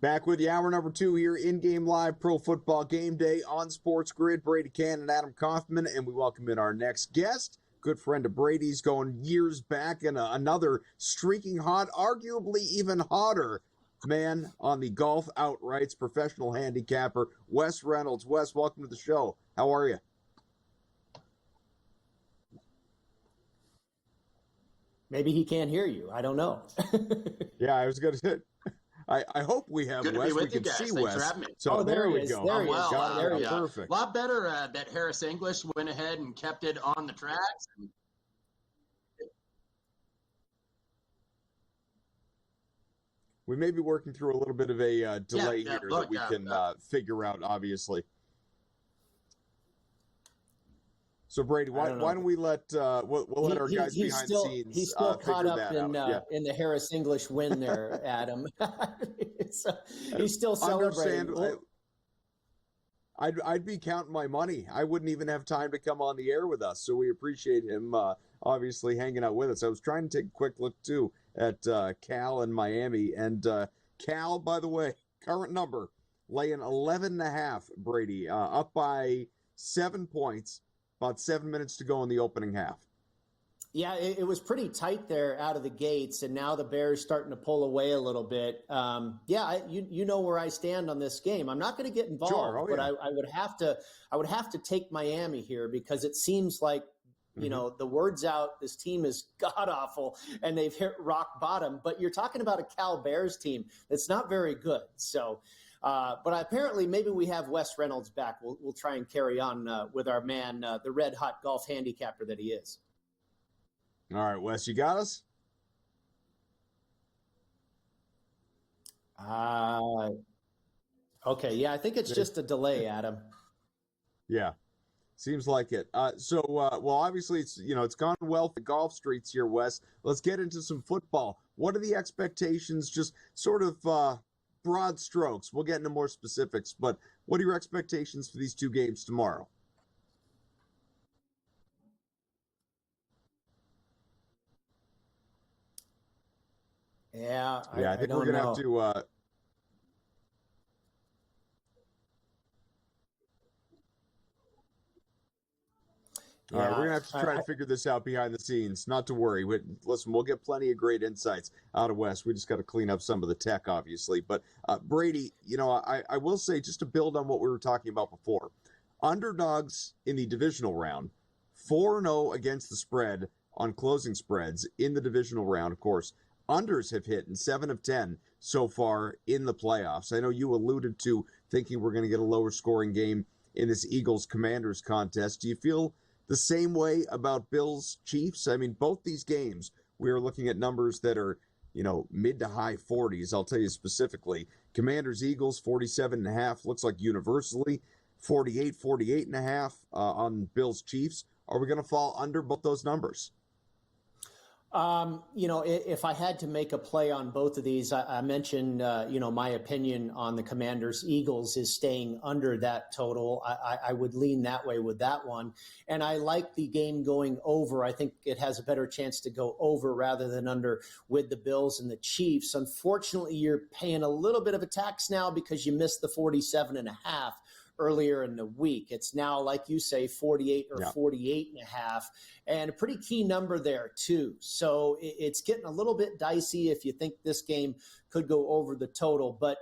Back with you, hour number 2 here, in-game live pro football game day on SportsGrid. Brady Kannon and Adam Kaufman, and we welcome in our next guest, good friend of Brady's, going years back, and another streaking hot, arguably even hotter man on the golf outrights, professional handicapper, Wes Reynolds. Wes, welcome to the show. How are you? Maybe he can't hear you. I don't know. Yeah, I was going to say, I hope we have Wes. We can see Wes. So there we go. There he is. There he is. Perfect. A lot better that Harris English went ahead and kept it on the tracks. We may be working through a little bit of a delay here that we can figure out, obviously. So, Brady, why don't we let we'll let our guys behind the scenes he's still caught up in the Harris English win there, Adam. He's still celebrating. I'd be counting my money. I wouldn't even have time to come on the air with us, so we appreciate him obviously hanging out with us. I was trying to take a quick look, too, at Cal and Miami. And Cal, by the way, current number, laying 11.5, Brady, up by 7 points. About 7 minutes to go in the opening half. Yeah, it was pretty tight there out of the gates, and now the Bears starting to pull away a little bit. You know where I stand on this game. I'm not going to get involved, but I would have to take Miami here because it seems like the word's out. This team is god awful, and they've hit rock bottom. But you're talking about a Cal Bears team that's not very good. So. But apparently maybe we have Wes Reynolds back. We'll try and carry on with our man, the red-hot golf handicapper that he is. All right, Wes, you got us? Okay, yeah, I think it's just a delay, Adam. Yeah, seems like it. Well, obviously, it's gone well for the golf streets here, Wes. Let's get into some football. What are the expectations, just sort of broad strokes? We'll get into more specifics, but what are your expectations for these two games tomorrow? Yeah, I think we're going to have to all right, we're going to have to try to figure this out behind the scenes. Not to worry. Listen, we'll get plenty of great insights out of Wes. We just got to clean up some of the tech, obviously. But, Brady, I will say, just to build on what we were talking about before, underdogs in the divisional round, 4-0 against the spread on closing spreads in the divisional round, of course. Unders have hit in 7 of 10 so far in the playoffs. I know you alluded to thinking we're going to get a lower scoring game in this Eagles-Commanders contest. Do you feel the same way about Bills-Chiefs? I mean, both these games, we are looking at numbers that are, mid to high 40s. I'll tell you specifically. Commanders-Eagles, 47.5, looks like universally. 48.5 on Bills-Chiefs. Are we going to fall under both those numbers? If I had to make a play on both of these, I mentioned, my opinion on the Commanders-Eagles is staying under that total. I would lean that way with that one. And I like the game going over. I think it has a better chance to go over rather than under with the Bills and the Chiefs. Unfortunately, you're paying a little bit of a tax now because you missed the 47.5 earlier in the week. It's now, like you say, 48 or 48.5, and a pretty key number there too. So it's getting a little bit dicey if you think this game could go over the total. But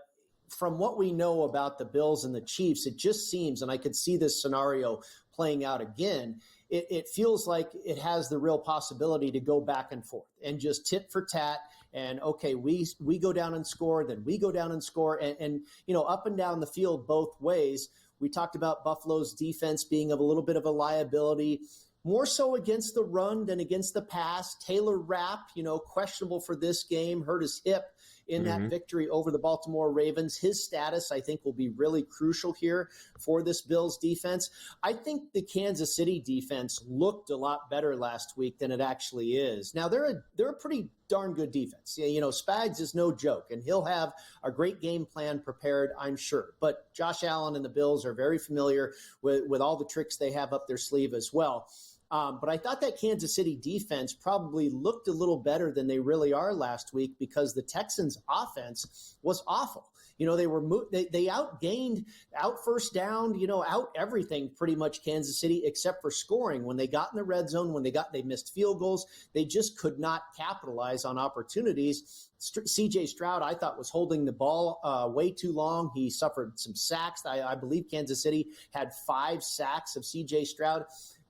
from what we know about the Bills and the Chiefs, it just seems, and I could see this scenario playing out again, it feels like it has the real possibility to go back and forth and just tit for tat. And okay, we go down and score, then we go down and score, and up and down the field both ways. We talked about Buffalo's defense being a little bit of a liability, more so against the run than against the pass. Taylor Rapp, questionable for this game, hurt his hip in that victory over the Baltimore Ravens. His status, I think, will be really crucial here for this Bills defense. I think the Kansas City defense looked a lot better last week than it actually is. Now, they're a pretty darn good defense. Spags is no joke, and he'll have a great game plan prepared, I'm sure. But Josh Allen and the Bills are very familiar with all the tricks they have up their sleeve as well. But I thought that Kansas City defense probably looked a little better than they really are last week because the Texans' offense was awful. They outgained, out first down, out everything pretty much Kansas City except for scoring. When they got in the red zone, they missed field goals, they just could not capitalize on opportunities. CJ Stroud, I thought, was holding the ball way too long. He suffered some sacks. I believe Kansas City had 5 sacks of CJ Stroud.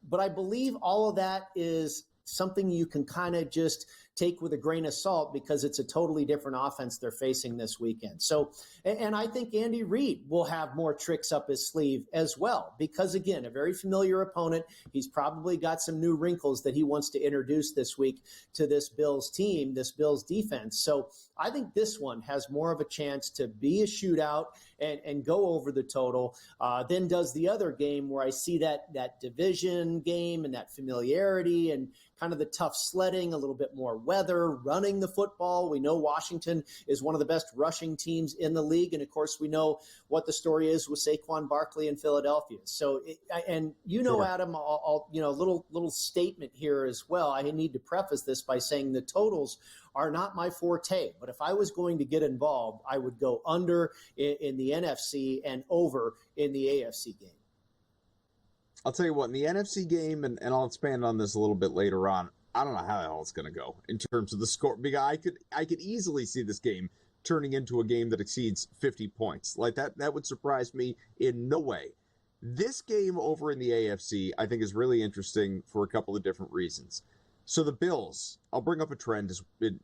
But I believe all of that is something you can kind of just take with a grain of salt because it's a totally different offense they're facing this weekend. So, and I think Andy Reid will have more tricks up his sleeve as well because, again, a very familiar opponent. He's probably got some new wrinkles that he wants to introduce this week to this Bills team, this Bills defense. So I think this one has more of a chance to be a shootout and go over the total than does the other game where I see that division game and that familiarity and kind of the tough sledding, a little bit more weather, running the football. We know Washington is one of the best rushing teams in the league. And, of course, we know what the story is with Saquon Barkley in Philadelphia. So, Sure. Adam, little statement here as well. I need to preface this by saying the totals are not my forte. But if I was going to get involved, I would go under in the NFC and over in the AFC game. I'll tell you what, in the NFC game, and I'll expand on this a little bit later on, I don't know how the hell it's going to go in terms of the score. Because I could easily see this game turning into a game that exceeds 50 points. Like that would surprise me in no way. This game over in the AFC, I think, is really interesting for a couple of different reasons. So the Bills, I'll bring up a trend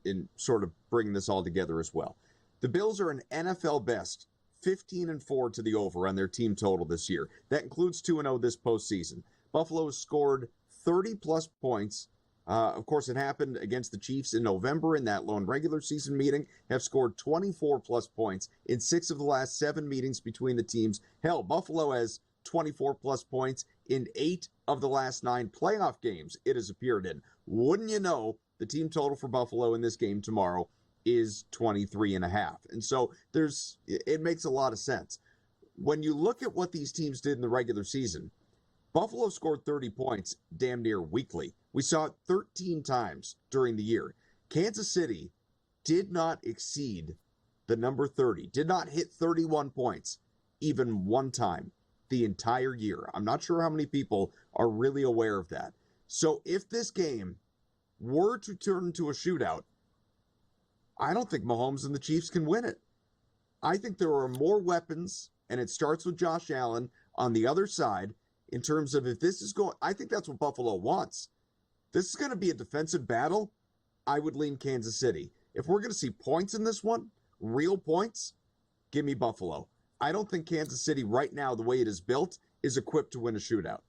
in sort of bringing this all together as well. The Bills are an NFL best 15-4 to the over on their team total this year. That includes 2-0 this postseason. Buffalo has scored 30-plus points. Of course, it happened against the Chiefs in November in that lone regular season meeting, have scored 24-plus points in 6 of the last 7 meetings between the teams. Hell, Buffalo has 24-plus points in 8 of the last 9 playoff games it has appeared in. Wouldn't you know, the team total for Buffalo in this game tomorrow is 23.5. And so it makes a lot of sense. When you look at what these teams did in the regular season, Buffalo scored 30 points damn near weekly. We saw it 13 times during the year. Kansas City did not exceed the number 30, did not hit 31 points even one time the entire year. I'm not sure how many people are really aware of that. So if this game were to turn into a shootout, I don't think Mahomes and the Chiefs can win it. I think there are more weapons, and it starts with Josh Allen on the other side in terms of if this is going, I think that's what Buffalo wants. This is going to be a defensive battle. I would lean Kansas City. If we're going to see points in this one, real points, give me Buffalo. I don't think Kansas City right now, the way it is built, is equipped to win a shootout.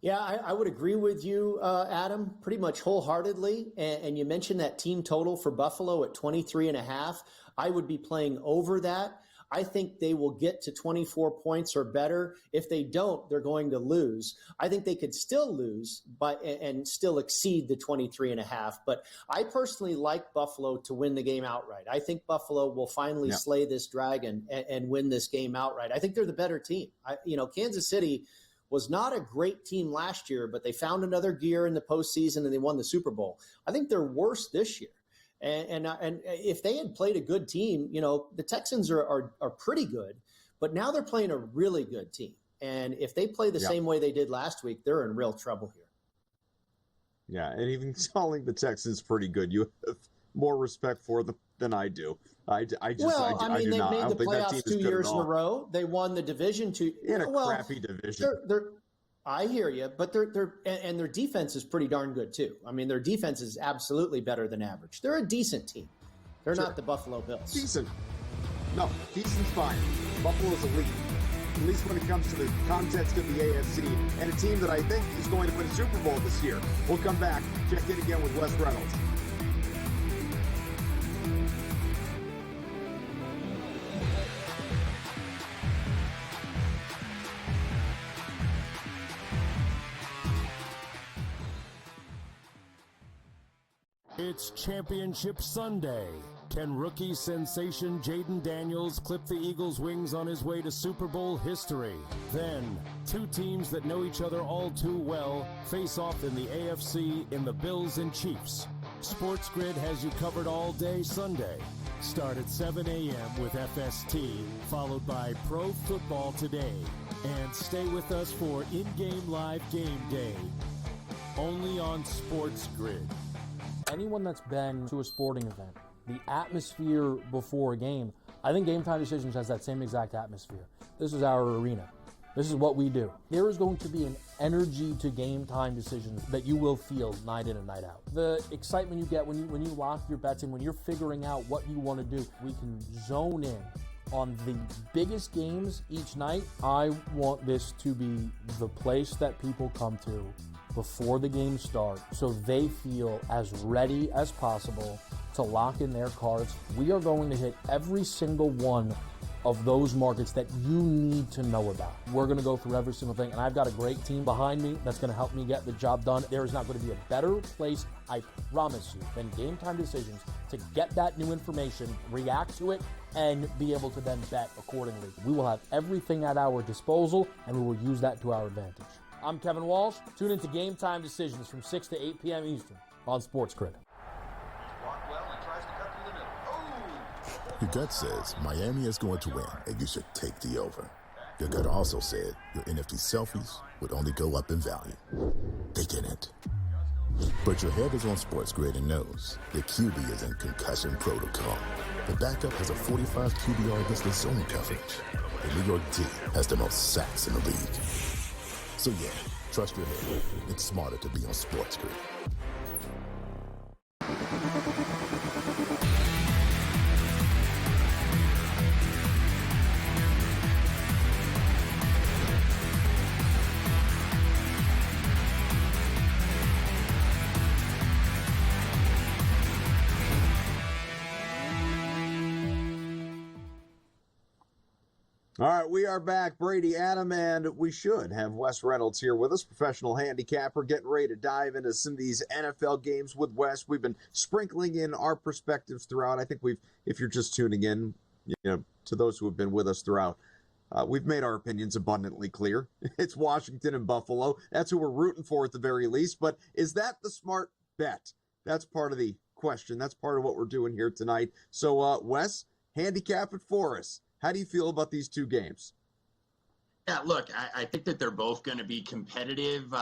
Yeah, I would agree with you, Adam, pretty much wholeheartedly. And you mentioned that team total for Buffalo at 23.5. I would be playing over that. I think they will get to 24 points or better. If they don't, they're going to lose. I think they could still lose and still exceed the 23.5. But I personally like Buffalo to win the game outright. I think Buffalo will finally slay this dragon and win this game outright. I think they're the better team. Kansas City was not a great team last year, but they found another gear in the postseason and they won the Super Bowl. I think they're worse this year. And if they had played a good team, the Texans are pretty good, but now they're playing a really good team. And if they play the same way they did last week, they're in real trouble here. Yeah, and even calling the Texans pretty good, you have more respect for them than I do. I do they've not. made the playoffs 2 years in a row. They won the division in a crappy division. I hear you, but their defense is pretty darn good too. I mean, their defense is absolutely better than average. They're a decent team. They're not the Buffalo Bills. Decent. No, decent's fine. Buffalo's elite, at least when it comes to the context of the AFC, and a team that I think is going to win a Super Bowl this year. We'll come back, check in again with Wes Reynolds. It's Championship Sunday, Can rookie sensation Jaden Daniels clip the Eagles' wings on his way to Super Bowl history? Then, two teams that know each other all too well face off in the AFC in the Bills and Chiefs. SportsGrid has you covered all day Sunday. Start at 7 a.m. with FST, followed by Pro Football Today. And stay with us for in-game live game day. Only on SportsGrid. Anyone that's been to a sporting event, the atmosphere before a game, I think Game Time Decisions has that same exact atmosphere. This is our arena. This is what we do. There is going to be an energy to Game Time Decisions that you will feel night in and night out. The excitement you get when you lock your bets in, when you're figuring out what you want to do, we can zone in on the biggest games each night. I want this to be the place that people come to before the game starts so they feel as ready as possible to lock in their cards. We are going to hit every single one of those markets that you need to know about. We're going to go through every single thing, and I've got a great team behind me that's going to help me get the job done. There is not going to be a better place, I promise you, than Game Time Decisions to get that new information, react to it, and be able to then bet accordingly. We will have everything at our disposal, and we will use that to our advantage. I'm Kevin Walsh. Tune into Game Time Decisions from 6 to 8 p.m. Eastern on SportsGrid. Your gut says Miami is going to win, and you should take the over. Your gut also said your NFT selfies would only go up in value. They didn't. But your head is on SportsGrid and knows the QB is in concussion protocol. The backup has a 45 QBR against the zone coverage. The New York D has the most sacks in the league. So yeah, trust your head. It's smarter to be on SportsGrid. All right, we are back. Brady, Adam, and we should have Wes Reynolds here with us, professional handicapper, getting ready to dive into some of these NFL games with Wes. We've been sprinkling in our perspectives throughout. I think if you're just tuning in, to those who have been with us throughout, we've made our opinions abundantly clear. It's Washington and Buffalo. That's who we're rooting for at the very least. But is that the smart bet? That's part of the question. That's part of what we're doing here tonight. So, Wes, handicap it for us. How do you feel about these two games? Yeah, look, I think that they're both going to be competitive.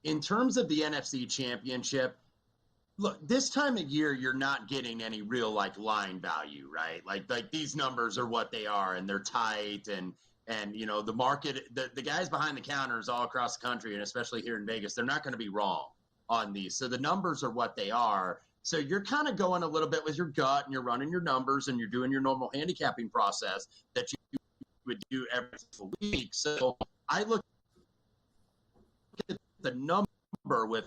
In terms of the NFC Championship, look, this time of year, you're not getting any real, line value, right? Like these numbers are what they are, and they're tight, and the market, the guys behind the counters all across the country, and especially here in Vegas, they're not going to be wrong on these. So the numbers are what they are. So you're kind of going a little bit with your gut, and you're running your numbers, and you're doing your normal handicapping process that you would do every single week. So I look at the number with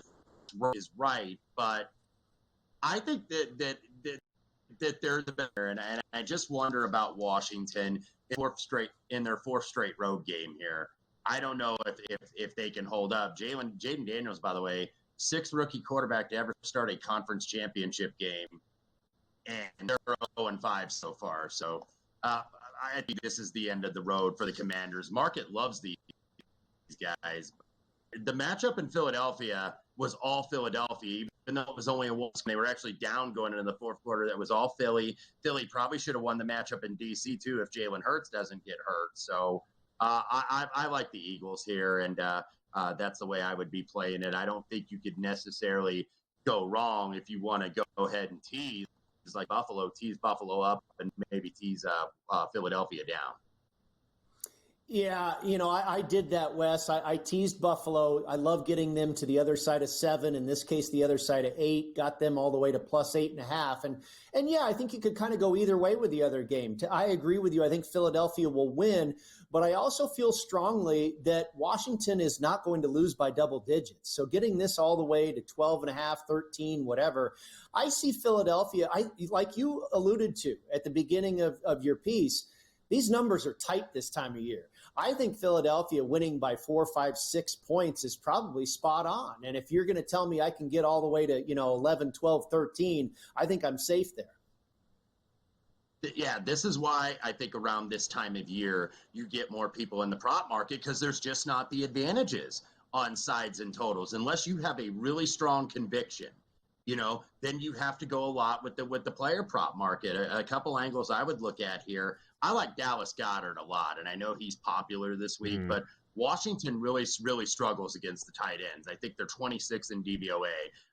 is right, but I think that they're the better, and I just wonder about Washington in their fourth straight road game here. I don't know if they can hold up. Jaden Daniels, by the way, sixth rookie quarterback to ever start a conference championship game, and they're 0-5 so far. So I think this is the end of the road for the Commanders. Market loves these guys. The matchup in Philadelphia was all Philadelphia, even though it was only a one. They were actually down going into the fourth quarter. That was all Philly. Philly probably should have won the matchup in D.C. too if Jalen Hurts doesn't get hurt. So I like the Eagles here, and that's the way I would be playing it. I don't think you could necessarily go wrong if you want to go ahead and tease like Buffalo, tease Buffalo up, and maybe tease Philadelphia down. Yeah, I did that, Wes. I teased Buffalo. I love getting them to the other side of 7. In this case, the other side of 8. Got them all the way to plus 8.5. And yeah, I think you could kind of go either way with the other game. I agree with you. I think Philadelphia will win, but I also feel strongly that Washington is not going to lose by double digits. So getting this all the way to 12.5, 13, whatever, I see Philadelphia. Like you alluded to at the beginning of your piece. These numbers are tight this time of year. I think Philadelphia winning by 4, 5, 6 points is probably spot on. And if you're going to tell me I can get all the way to, 11, 12, 13, I think I'm safe there. Yeah, this is why I think around this time of year you get more people in the prop market, because there's just not the advantages on sides and totals unless you have a really strong conviction. Then you have to go a lot with the player prop market. A couple angles I would look at here. I like Dallas Goedert a lot, and I know he's popular this week, but Washington really struggles against the tight ends. I think they're 26 in DVOA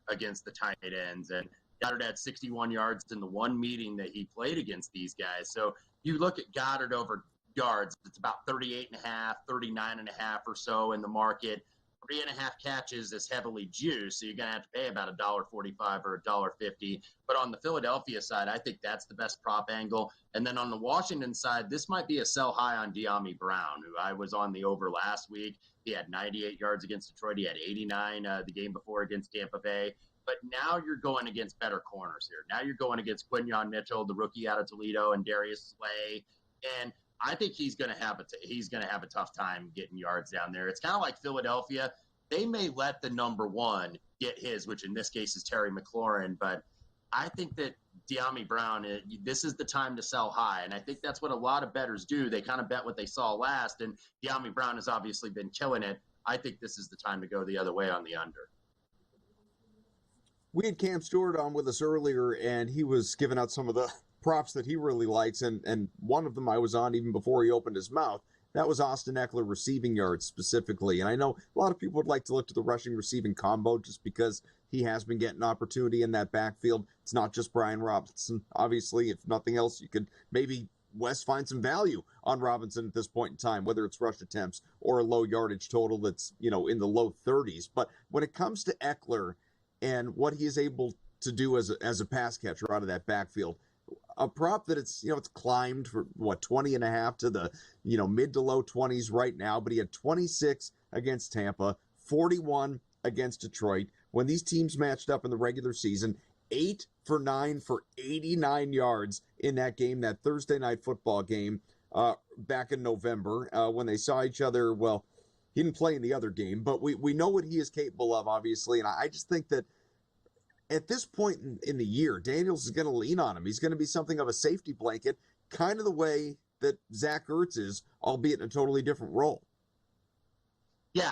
against the tight ends, and Goddard had 61 yards in the one meeting that he played against these guys. So you look at Goddard over yards, it's about 38.5, 39.5 or so in the market. 3.5 catches is heavily juiced, so you're going to have to pay about $1.45 or $1.50. But on the Philadelphia side, I think that's the best prop angle. And then on the Washington side, this might be a sell high on De'Ami Brown, who I was on the over last week. He had 98 yards against Detroit. He had 89 the game before against Tampa Bay. But now you're going against better corners here. Now you're going against Quinyon Mitchell, the rookie out of Toledo, and Darius Slay. And I think he's going to have a tough time getting yards down there. It's kind of like Philadelphia. They may let the number one get his, which in this case is Terry McLaurin. But I think that De'Ami Brown, this is the time to sell high. And I think that's what a lot of bettors do. They kind of bet what they saw last. And De'Ami Brown has obviously been killing it. I think this is the time to go the other way on the under. We had Cam Stewart on with us earlier, and he was giving out some of the props that he really likes, and one of them I was on even before he opened his mouth. That was Austin Eckler receiving yards specifically. And I know a lot of people would like to look to the rushing receiving combo just because he has been getting opportunity in that backfield. It's not just Brian Robinson. Obviously, if nothing else, you could maybe Wes find some value on Robinson at this point in time, whether it's rush attempts or a low yardage total that's, in the low 30s. But when it comes to Eckler and what he is able to do as a pass catcher out of that backfield, a prop that it's climbed for 20.5 to the mid to low 20s right now, but he had 26 against Tampa, 41 against Detroit. When these teams matched up in the regular season, 8 for 9 for 89 yards in that game, that Thursday night football game back in November when they saw each other. Well, he didn't play in the other game, but we know what he is capable of, obviously, and I just think that at this point in the year, Daniels is going to lean on him. He's going to be something of a safety blanket, kind of the way that Zach Ertz is, albeit in a totally different role. Yeah,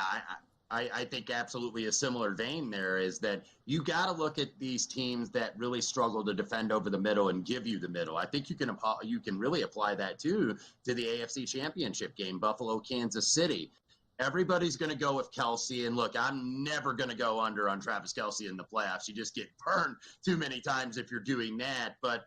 I think absolutely a similar vein there is that you got to look at these teams that really struggle to defend over the middle and give you the middle. I think you can really apply that too to the AFC Championship game, Buffalo, Kansas City. Everybody's going to go with Kelsey. And look, I'm never going to go under on Travis Kelsey in the playoffs. You just get burned too many times if you're doing that. But,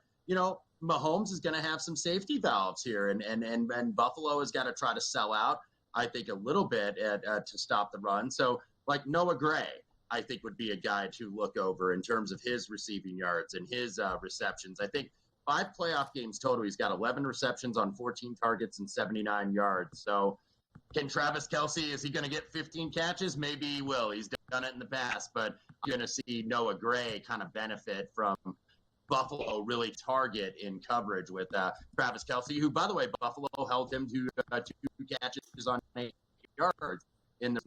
Mahomes is going to have some safety valves here. And Buffalo has got to try to sell out, I think, a little bit to stop the run. So, like Noah Gray, I think would be a guy to look over in terms of his receiving yards and his receptions. I think 5 playoff games total. He's got 11 receptions on 14 targets and 79 yards. So, can Travis Kelsey, is he going to get 15 catches? Maybe he will. He's done it in the past, but you're going to see Noah Gray kind of benefit from Buffalo really target in coverage with Travis Kelsey, who, by the way, Buffalo held him to 2 catches on 8 yards in the.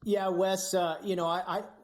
Yeah, Wes,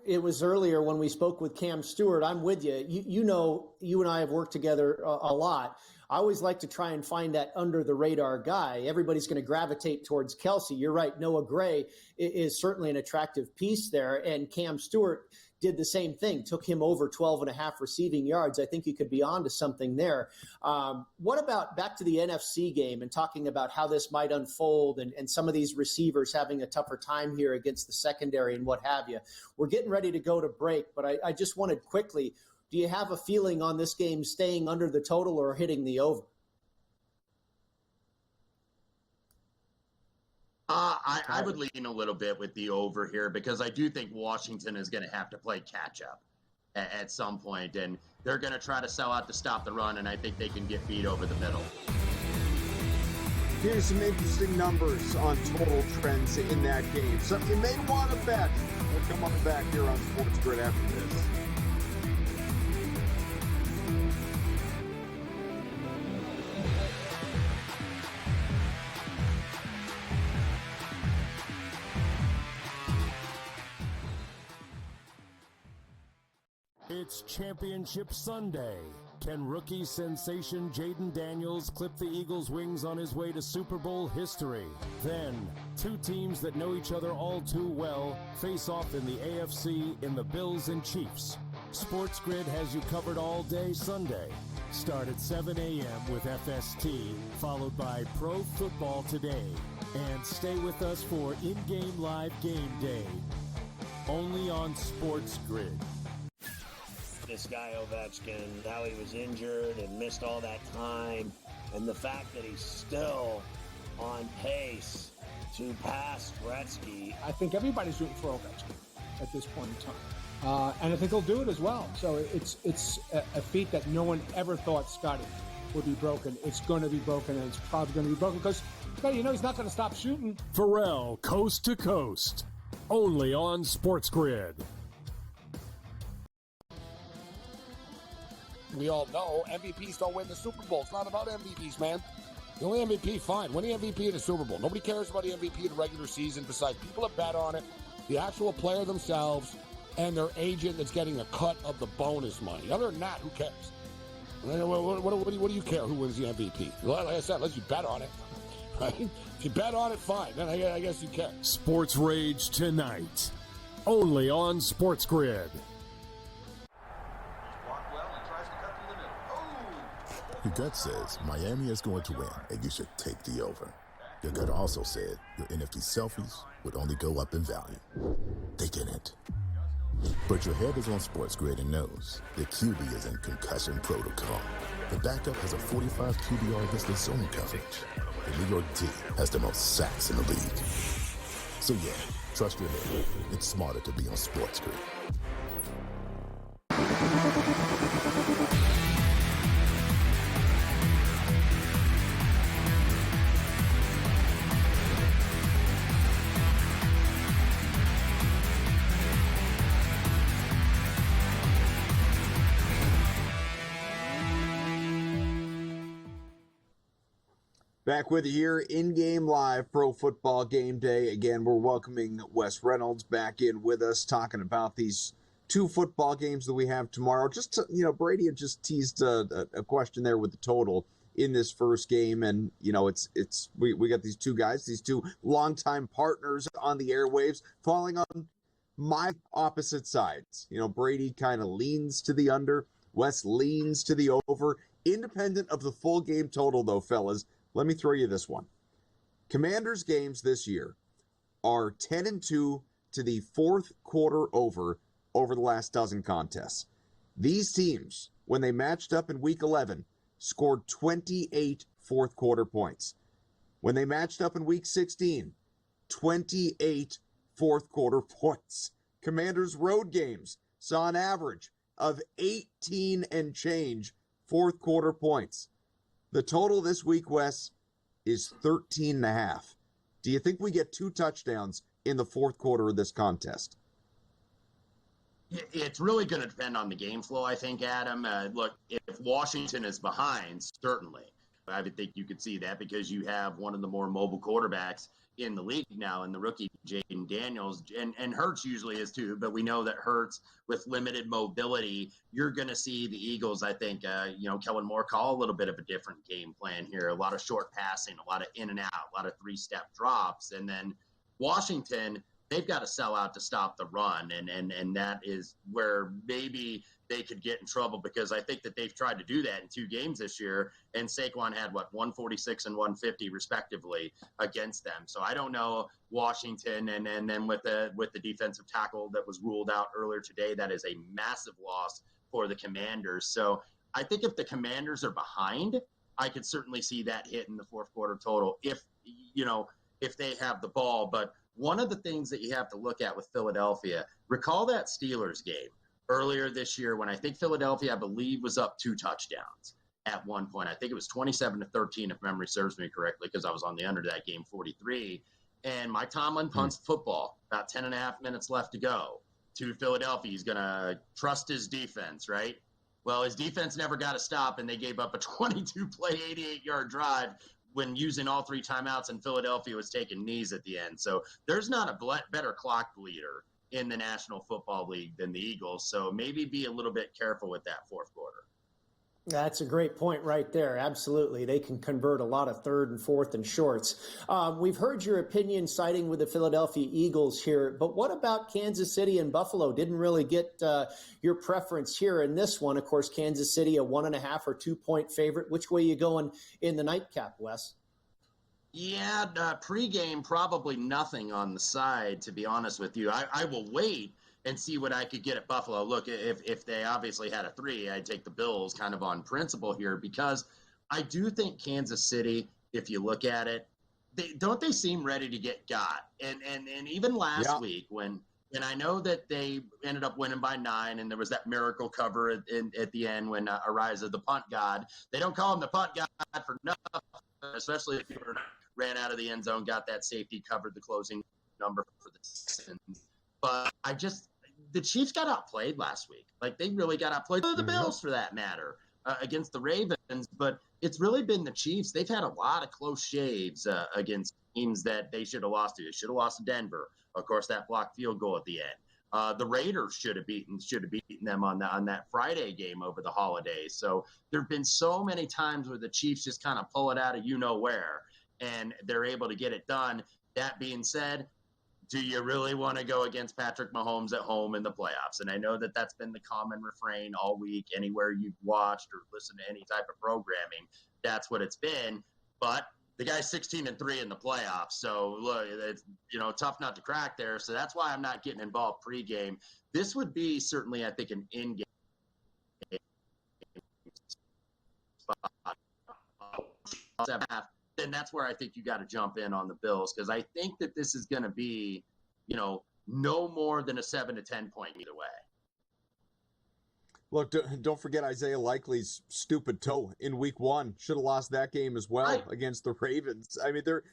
it was earlier when we spoke with Cam Stewart. I'm with you. You and I have worked together a lot. I always like to try and find that under the radar guy. Everybody's going to gravitate towards Kelsey. You're right. Noah Gray is certainly an attractive piece there. And Cam Stewart did the same thing, took him over 12.5 receiving yards. I think you could be on to something there. What about back to the NFC game and talking about how this might unfold and some of these receivers having a tougher time here against the secondary and what have you? We're getting ready to go to break, but I just wanted quickly, do you have a feeling on this game staying under the total or hitting the over? I would lean a little bit with the over here because I do think Washington is going to have to play catch up at some point, and they're going to try to sell out to stop the run, and I think they can get beat over the middle. Here's some interesting numbers on total trends in that game. So you may want to bet. We'll come on back here on SportsGrid after this. It's Championship Sunday, Can rookie sensation Jaden Daniels clip the Eagles' wings on his way to Super Bowl history? Then, two teams that know each other all too well face off in the AFC in the Bills and Chiefs. SportsGrid has you covered all day Sunday. Start at 7 a.m. with FST, followed by Pro Football Today. And stay with us for in-game live game day. Only on SportsGrid. This guy Ovechkin, how he was injured and missed all that time, and the fact that he's still on pace to pass Gretzky. I think everybody's rooting for Ovechkin at this point in time, and I think he'll do it as well. So it's a feat that no one ever thought Scotty would be broken. It's going to be broken, and it's probably going to be broken because he's not going to stop shooting. Pharrell, Coast to Coast, only on SportsGrid. We all know MVPs don't win the Super Bowl. It's not about MVPs, man. The only MVP, fine. Win the MVP in the Super Bowl. Nobody cares about the MVP in the regular season besides people that bet on it, the actual player themselves, and their agent that's getting a cut of the bonus money. Other than that, who cares? What do you care who wins the MVP? Like I said, unless you bet on it. Right? If you bet on it, fine. Then I guess you care. Sports Rage tonight, only on SportsGrid. Your gut says Miami is going to win, and you should take the over. Your gut also said your NFT selfies would only go up in value. They didn't. But your head is on SportsGrid and knows the QB is in concussion protocol. The backup has a 45 QBR against the zone coverage. The New York D has the most sacks in the league. So yeah, trust your head. It's smarter to be on SportsGrid. Back with you here, in-game live Pro Football Game Day. Again, we're welcoming Wes Reynolds back in with us, talking about these two football games that we have tomorrow. Just to, Brady had just teased a question there with the total in this first game, and we got these two guys, these two longtime partners on the airwaves, falling on my opposite sides. Brady kind of leans to the under, Wes leans to the over. Independent of the full game total, though, fellas, let me throw you this one. Commanders games this year are 10-2 to the fourth quarter over the last dozen contests. These teams, when they matched up in Week 11, scored 28 fourth quarter points. When they matched up in Week 16, 28 fourth quarter points. Commanders road games saw an average of 18 and change fourth quarter points. The total this week, Wes, is 13.5. Do you think we get 2 touchdowns in the fourth quarter of this contest? It's really going to depend on the game flow, I think, Adam. Look, if Washington is behind, certainly. I would think you could see that because you have one of the more mobile quarterbacks in the league now, and the rookie Jaden Daniels, and Hurts usually is too, but we know that Hurts with limited mobility, you're going to see the Eagles, I think, Kellen Moore call a little bit of a different game plan here, a lot of short passing, a lot of in and out, a lot of 3-step drops, and then Washington, they've got to sell out to stop the run, and that is where maybe they could get in trouble because I think that they've tried to do that in 2 games this year, and Saquon had, 146 and 150 respectively against them. So I don't know Washington, and then with the defensive tackle that was ruled out earlier today, that is a massive loss for the Commanders. So I think if the Commanders are behind, I could certainly see that hit in the fourth quarter total if they have the ball. But one of the things that you have to look at with Philadelphia, recall that Steelers game earlier this year when I think Philadelphia, I believe, was up 2 touchdowns at one point. I think it was 27-13, if memory serves me correctly, because I was on the under that game, 43. And Mike Tomlin punts the football, about 10 and a half minutes left to go to Philadelphia. He's going to trust his defense, right? Well, his defense never got a stop, and they gave up a 22-play, 88-yard drive when using all 3 timeouts, and Philadelphia was taking knees at the end. So there's not a better clock leader in the National Football League than the Eagles. So maybe be a little bit careful with that fourth quarter. That's a great point right there. Absolutely. They can convert a lot of third and fourth and shorts. We've heard your opinion siding with the Philadelphia Eagles here, but what about Kansas City and Buffalo? Didn't really get your preference here in this one. Of course, Kansas City, a 1.5 or 2 point favorite. Which way you going in the nightcap, Wes? Yeah, pregame, probably nothing on the side, to be honest with you. I will wait and see what I could get at Buffalo. Look, if they obviously had a 3, I'd take the Bills kind of on principle here, because I do think Kansas City, if you look at it, they seem ready to get got. And even last week when I know that they ended up winning by 9, and there was that miracle cover at the end when Ariza, the punt god, they don't call him the punt god for nothing, especially if you ran out of the end zone, got that safety, covered the closing number for the season. But the Chiefs got outplayed last week. Like, they really got outplayed. The Bills, for that matter, against the Ravens. But it's really been the Chiefs. They've had a lot of close shaves against teams that they should have lost to. They should have lost to Denver. Of course, that blocked field goal at the end. The Raiders should have beaten them on that Friday game over the holidays. So there have been so many times where the Chiefs just kind of pull it out of you-know-where, and they're able to get it done. That being said, do you really want to go against Patrick Mahomes at home in the playoffs? And I know that that's been the common refrain all week. Anywhere you've watched or listened to any type of programming, that's what it's been. But the guy's 16-3 in the playoffs. So, look, it's tough not to crack there. So that's why I'm not getting involved pregame. This would be certainly, I think, an in-game spot. Then that's where I think you got to jump in on the Bills, because I think that this is going to be, no more than a 7 to 10 point either way. Look, don't forget Isaiah Likely's stupid toe in week 1. Should have lost that game as well against the Ravens. I mean, they're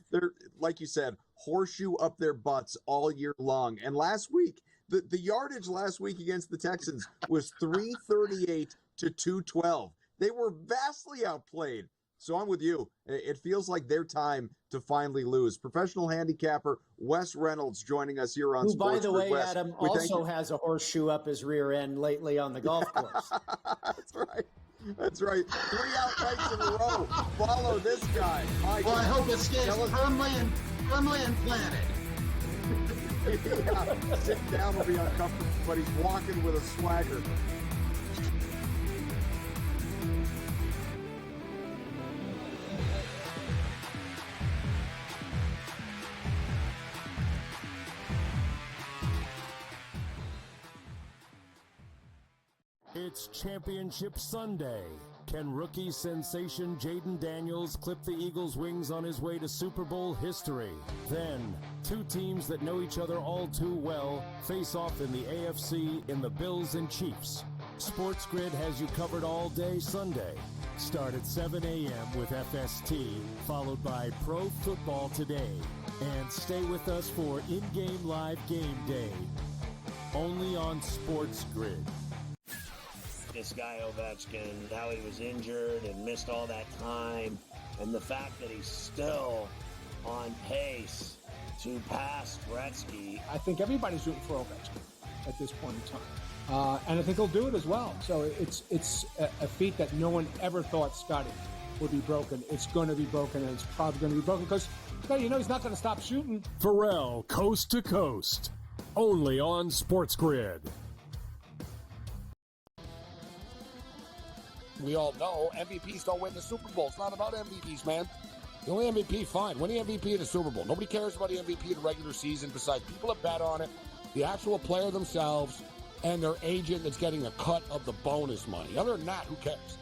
like you said, horseshoe up their butts all year long. And last week, the yardage last week against the Texans was 338 to 212. They were vastly outplayed. So I'm with you. It feels like their time to finally lose. Professional handicapper Wes Reynolds joining us here on SportsGrid. Who, by the way, Wes, Adam, also has a horseshoe up his rear end lately on the golf course. That's right. 3 outrights in a row. Follow this guy. I hope it stays firmly implanted. Yeah, sitting down will be uncomfortable, but he's walking with a swagger. It's Championship Sunday. Can rookie sensation Jaden Daniels clip the Eagles' wings on his way to Super Bowl history? Then, 2 teams that know each other all too well face off in the AFC in the Bills and Chiefs. SportsGrid has you covered all day Sunday. Start at 7 a.m. with FST, followed by Pro Football Today. And stay with us for in-game live game day. Only on SportsGrid. This guy Ovechkin, how he was injured and missed all that time, and the fact that he's still on pace to pass Gretzky. I think everybody's rooting for Ovechkin at this point in time, and I think he'll do it as well. So it's a feat that no one ever thought Scotty would be broken. It's going to be broken, and it's probably going to be broken because he's not going to stop shooting. Pharrell, coast to coast, only on SportsGrid. We all know MVPs don't win the Super Bowl. It's not about MVPs, man. The only MVP, fine. Win the MVP in the Super Bowl. Nobody cares about the MVP in the regular season besides people that bet on it, the actual player themselves, and their agent that's getting a cut of the bonus money. Other than that, who cares?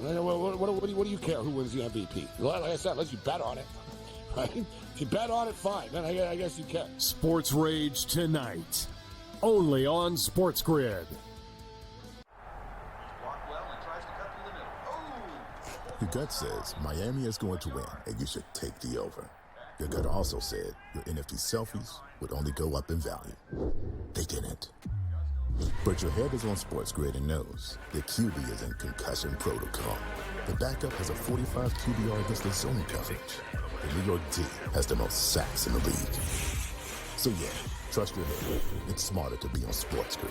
What do you care who wins the MVP? Like I said, unless you bet on it. Right? If you bet on it, fine. Then I guess you can. Sports Rage tonight. Only on SportsGrid. Your gut says Miami is going to win, and you should take the over. Your gut also said your NFT selfies would only go up in value. They didn't. But your head is on SportsGrid and knows the QB is in concussion protocol. The backup has a 45 QBR against the zone coverage. The New York D has the most sacks in the league. So yeah, trust your head. It's smarter to be on SportsGrid.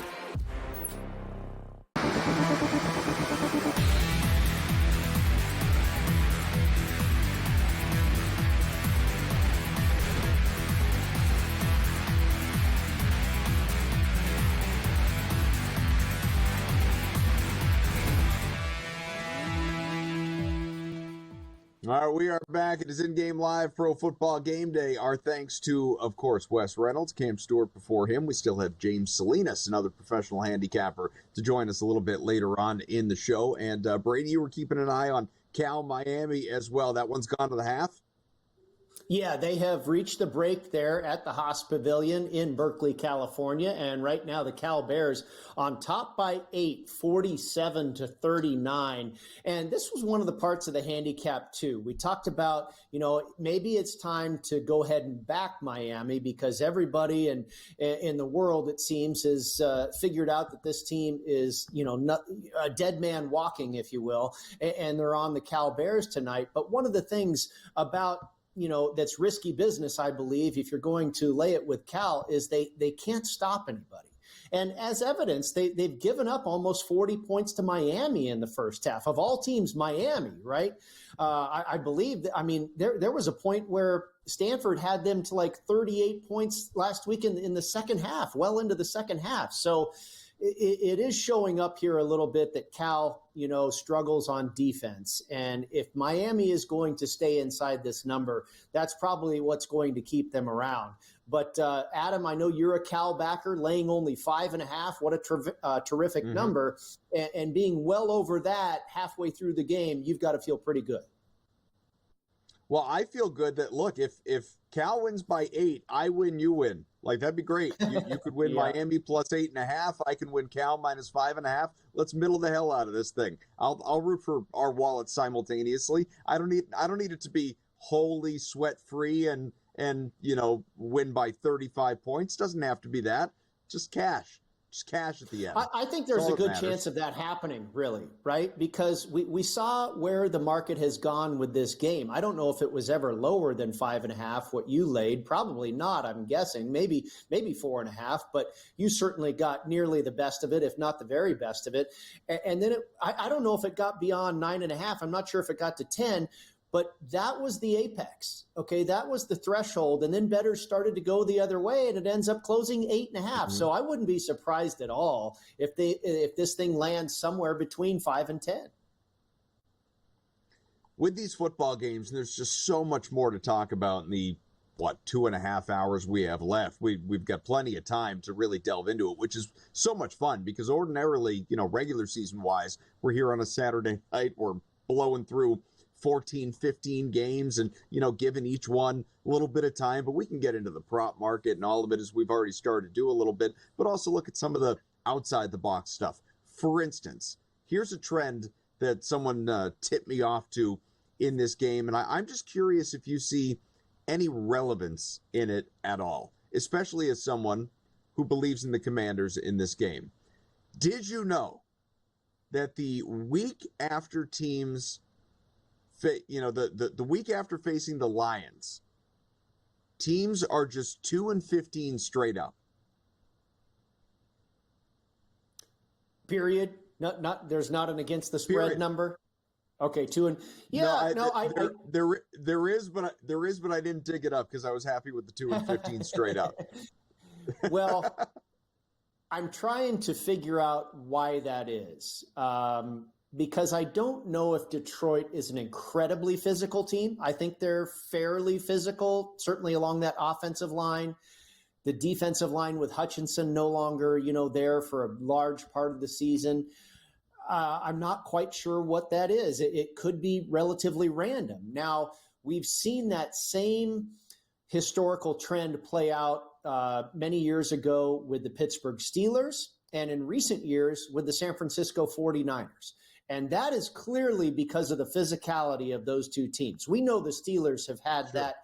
All right, we are back. It is In-Game Live Pro Football Game Day. Our thanks to, of course, Wes Reynolds, Cam Stewart before him. We still have James Salinas, another professional handicapper, to join us a little bit later on in the show. And Brady, you were keeping an eye on Cal Miami as well. That one's gone to the half? Yeah, they have reached the break there at the Haas Pavilion in Berkeley, California. And right now the Cal Bears on top by 8, 47-39. And this was one of the parts of the handicap too. We talked about, maybe it's time to go ahead and back Miami because everybody in the world, it seems, has figured out that this team is, not a dead man walking, if you will, and they're on the Cal Bears tonight. But one of the things about that's risky business, I believe, if you're going to lay it with Cal, is they can't stop anybody. And as evidence, they've given up almost 40 points to Miami in the first half. Of all teams, Miami, right? I believe, there was a point where Stanford had them to like 38 points last week in the second half, well into the second half. So it is showing up here a little bit that Cal, struggles on defense. And if Miami is going to stay inside this number, that's probably what's going to keep them around. But Adam, I know you're a Cal backer, laying only 5.5. What a terrific number. And being well over that halfway through the game, you've got to feel pretty good. Well, I feel good that, look, if Cal wins by 8, I win, you win. Like, that'd be great. You could win Miami plus 8.5. I can win Cal minus 5.5. Let's middle the hell out of this thing. I'll root for our wallets simultaneously. I don't need it to be wholly sweat free and win by 35 points. Doesn't have to be that. Just cash. Just cash at the end. I think there's a good chance of that happening, really, right? Because we saw where the market has gone with this game. I don't know if it was ever lower than 5.5, what you laid. Probably not, I'm guessing. Maybe 4.5, but you certainly got nearly the best of it, if not the very best of it. And then I don't know if it got beyond 9.5. I'm not sure if it got to 10. But that was the apex, okay? That was the threshold, and then bettors started to go the other way, and it ends up closing 8.5. So I wouldn't be surprised at all if this thing lands somewhere between 5 and 10. With these football games, there's just so much more to talk about in the 2.5 hours we have left. We've got plenty of time to really delve into it, which is so much fun because ordinarily, regular season wise, we're here on a Saturday night, we're blowing through 14, 15 games and, giving each one a little bit of time, but we can get into the prop market and all of it as we've already started to do a little bit, but also look at some of the outside the box stuff. For instance, here's a trend that someone tipped me off to in this game, and I'm just curious if you see any relevance in it at all, especially as someone who believes in the Commanders in this game. Did you know that the week after teams the week after facing the Lions, teams are just 2-15 straight up. Period. There's not an against the spread number. Okay, 2 and there is, but I didn't dig it up because I was happy with the 2-15 straight up. Well, I'm trying to figure out why that is. Because I don't know if Detroit is an incredibly physical team. I think they're fairly physical, certainly along that offensive line. The defensive line with Hutchinson no longer, there for a large part of the season. I'm not quite sure what that is. It could be relatively random. Now, we've seen that same historical trend play out many years ago with the Pittsburgh Steelers and in recent years with the San Francisco 49ers. And that is clearly because of the physicality of those two teams. We know the Steelers have had that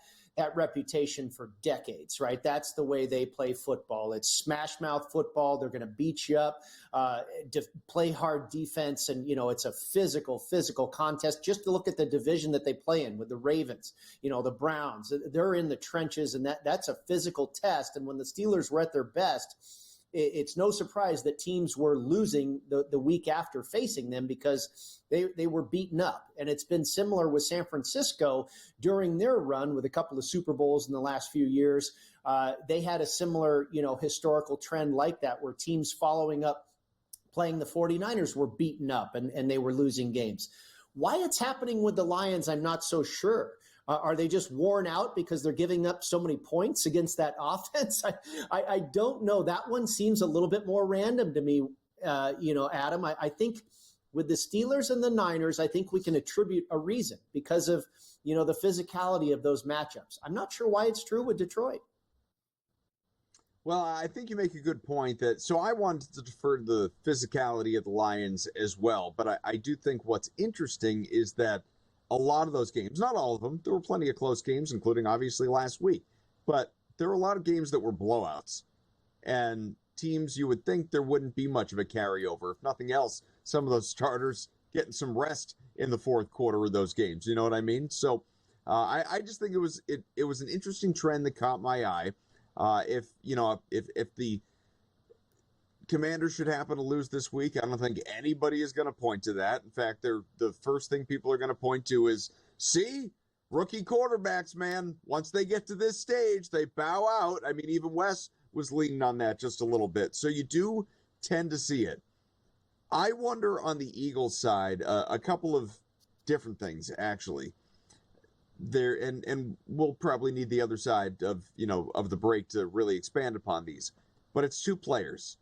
reputation for decades, right? That's the way they play football. It's smash mouth football. They're going to beat you up, play hard defense. And, it's a physical contest. Just to look at the division that they play in with the Ravens, the Browns, they're in the trenches, and that's a physical test. And when the Steelers were at their best, it's no surprise that teams were losing the week after facing them because they were beaten up. And it's been similar with San Francisco during their run with a couple of Super Bowls in the last few years. They had a similar, historical trend like that where teams following up playing the 49ers were beaten up and they were losing games. Why it's happening with the Lions, I'm not so sure. Are they just worn out because they're giving up so many points against that offense? I don't know. That one seems a little bit more random to me, Adam. I think with the Steelers and the Niners, I think we can attribute a reason because of, the physicality of those matchups. I'm not sure why it's true with Detroit. Well, I think you make a good point so I wanted to defer to the physicality of the Lions as well, but I do think what's interesting is that a lot of those games, not all of them, there were plenty of close games, including obviously last week, but there were a lot of games that were blowouts. And teams you would think there wouldn't be much of a carryover. If nothing else, some of those starters getting some rest in the fourth quarter of those games. You know what I mean? So I just think it was an interesting trend that caught my eye. If the Commanders should happen to lose this week, I don't think anybody is going to point to that. In fact, the first thing people are going to point to is, see, rookie quarterbacks, man, once they get to this stage, they bow out. I mean, even Wes was leaning on that just a little bit. So you do tend to see it. I wonder on the Eagles side, a couple of different things, actually. There and we'll probably need the other side of the break to really expand upon these. But it's two players.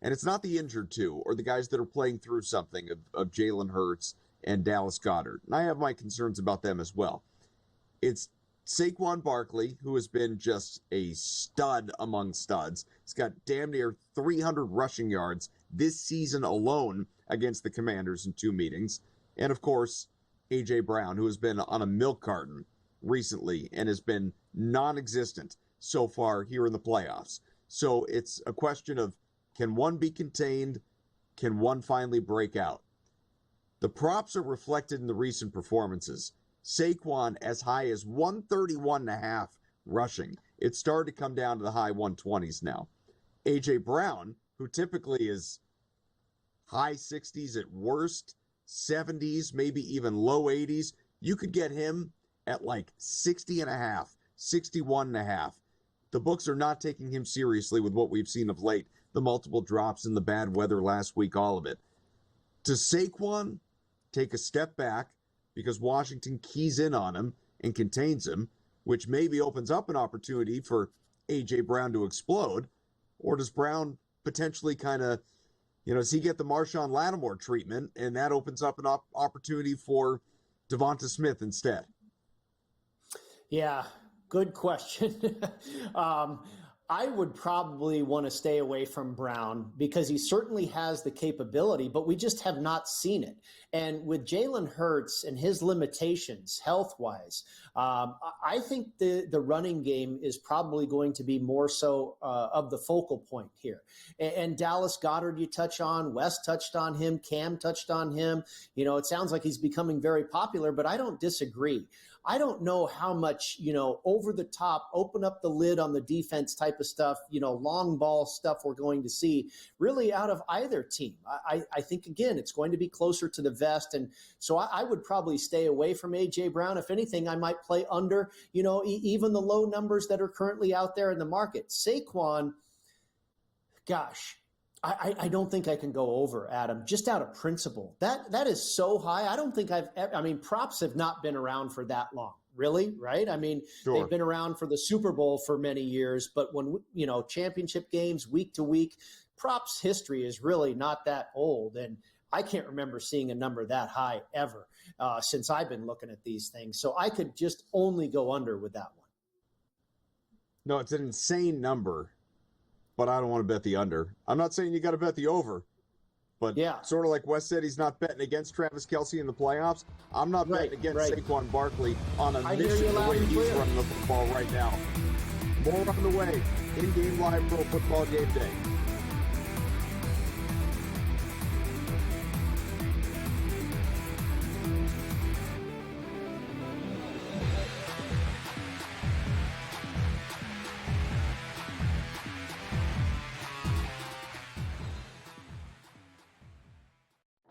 And it's not the injured two or the guys that are playing through something of Jalen Hurts and Dallas Goedert. And I have my concerns about them as well. It's Saquon Barkley, who has been just a stud among studs. He's got damn near 300 rushing yards this season alone against the Commanders in 2 meetings. And, of course, A.J. Brown, who has been on a milk carton recently and has been non-existent so far here in the playoffs. So it's a question of, can one be contained? Can one finally break out? The props are reflected in the recent performances. Saquon as high as 131.5 rushing. It started to come down to the high 120s now. A.J. Brown, who typically is high 60s at worst, 70s, maybe even low 80s, you could get him at like 60.5, 61.5. The books are not taking him seriously with what we've seen of late. The multiple drops and the bad weather last week, all of it. Does Saquon take a step back because Washington keys in on him and contains him, which maybe opens up an opportunity for A.J. Brown to explode? Or does Brown potentially kind of, does he get the Marshawn Lattimore treatment and that opens up an opportunity for Devonta Smith instead? Yeah, good question. I would probably want to stay away from Brown because he certainly has the capability, but we just have not seen it. And with Jalen Hurts and his limitations health-wise, I think the running game is probably going to be more so of the focal point here. And Dallas Goedert you touch on, Wes touched on him, Cam touched on him. It sounds like he's becoming very popular, but I don't disagree. I don't know how much, over the top, open up the lid on the defense type of stuff, long ball stuff we're going to see really out of either team. I think, again, it's going to be closer to the vest. And so I would probably stay away from A.J. Brown. If anything, I might play under, even the low numbers that are currently out there in the market. Saquon, gosh. I don't think I can go over, Adam, just out of principle. That is so high. I don't think props have not been around for that long, really, right? Sure. They've been around for the Super Bowl for many years, but when, championship games week to week, props history is really not that old. And I can't remember seeing a number that high ever since I've been looking at these things. So I could just only go under with that one. No, it's an insane number. But I don't want to bet the under. I'm not saying you got to bet the over. But sort of like Wes said, he's not betting against Travis Kelce in the playoffs. I'm not betting against Saquon Barkley on a mission the way he's running the football right now. More on the way. In-game live pro football game day.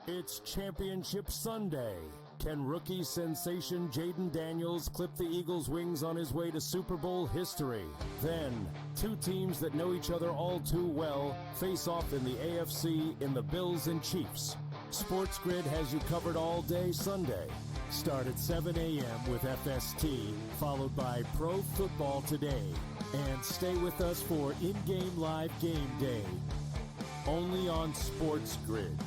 It's Championship Sunday. Can rookie sensation Jaden Daniels clip the Eagles' wings on his way to Super Bowl history? Then, two teams that know each other all too well face off in the AFC in the Bills and Chiefs. SportsGrid has you covered all day Sunday. Start at 7 a.m. with FST, followed by Pro Football Today. And stay with us for in-game live game day. Only on SportsGrid.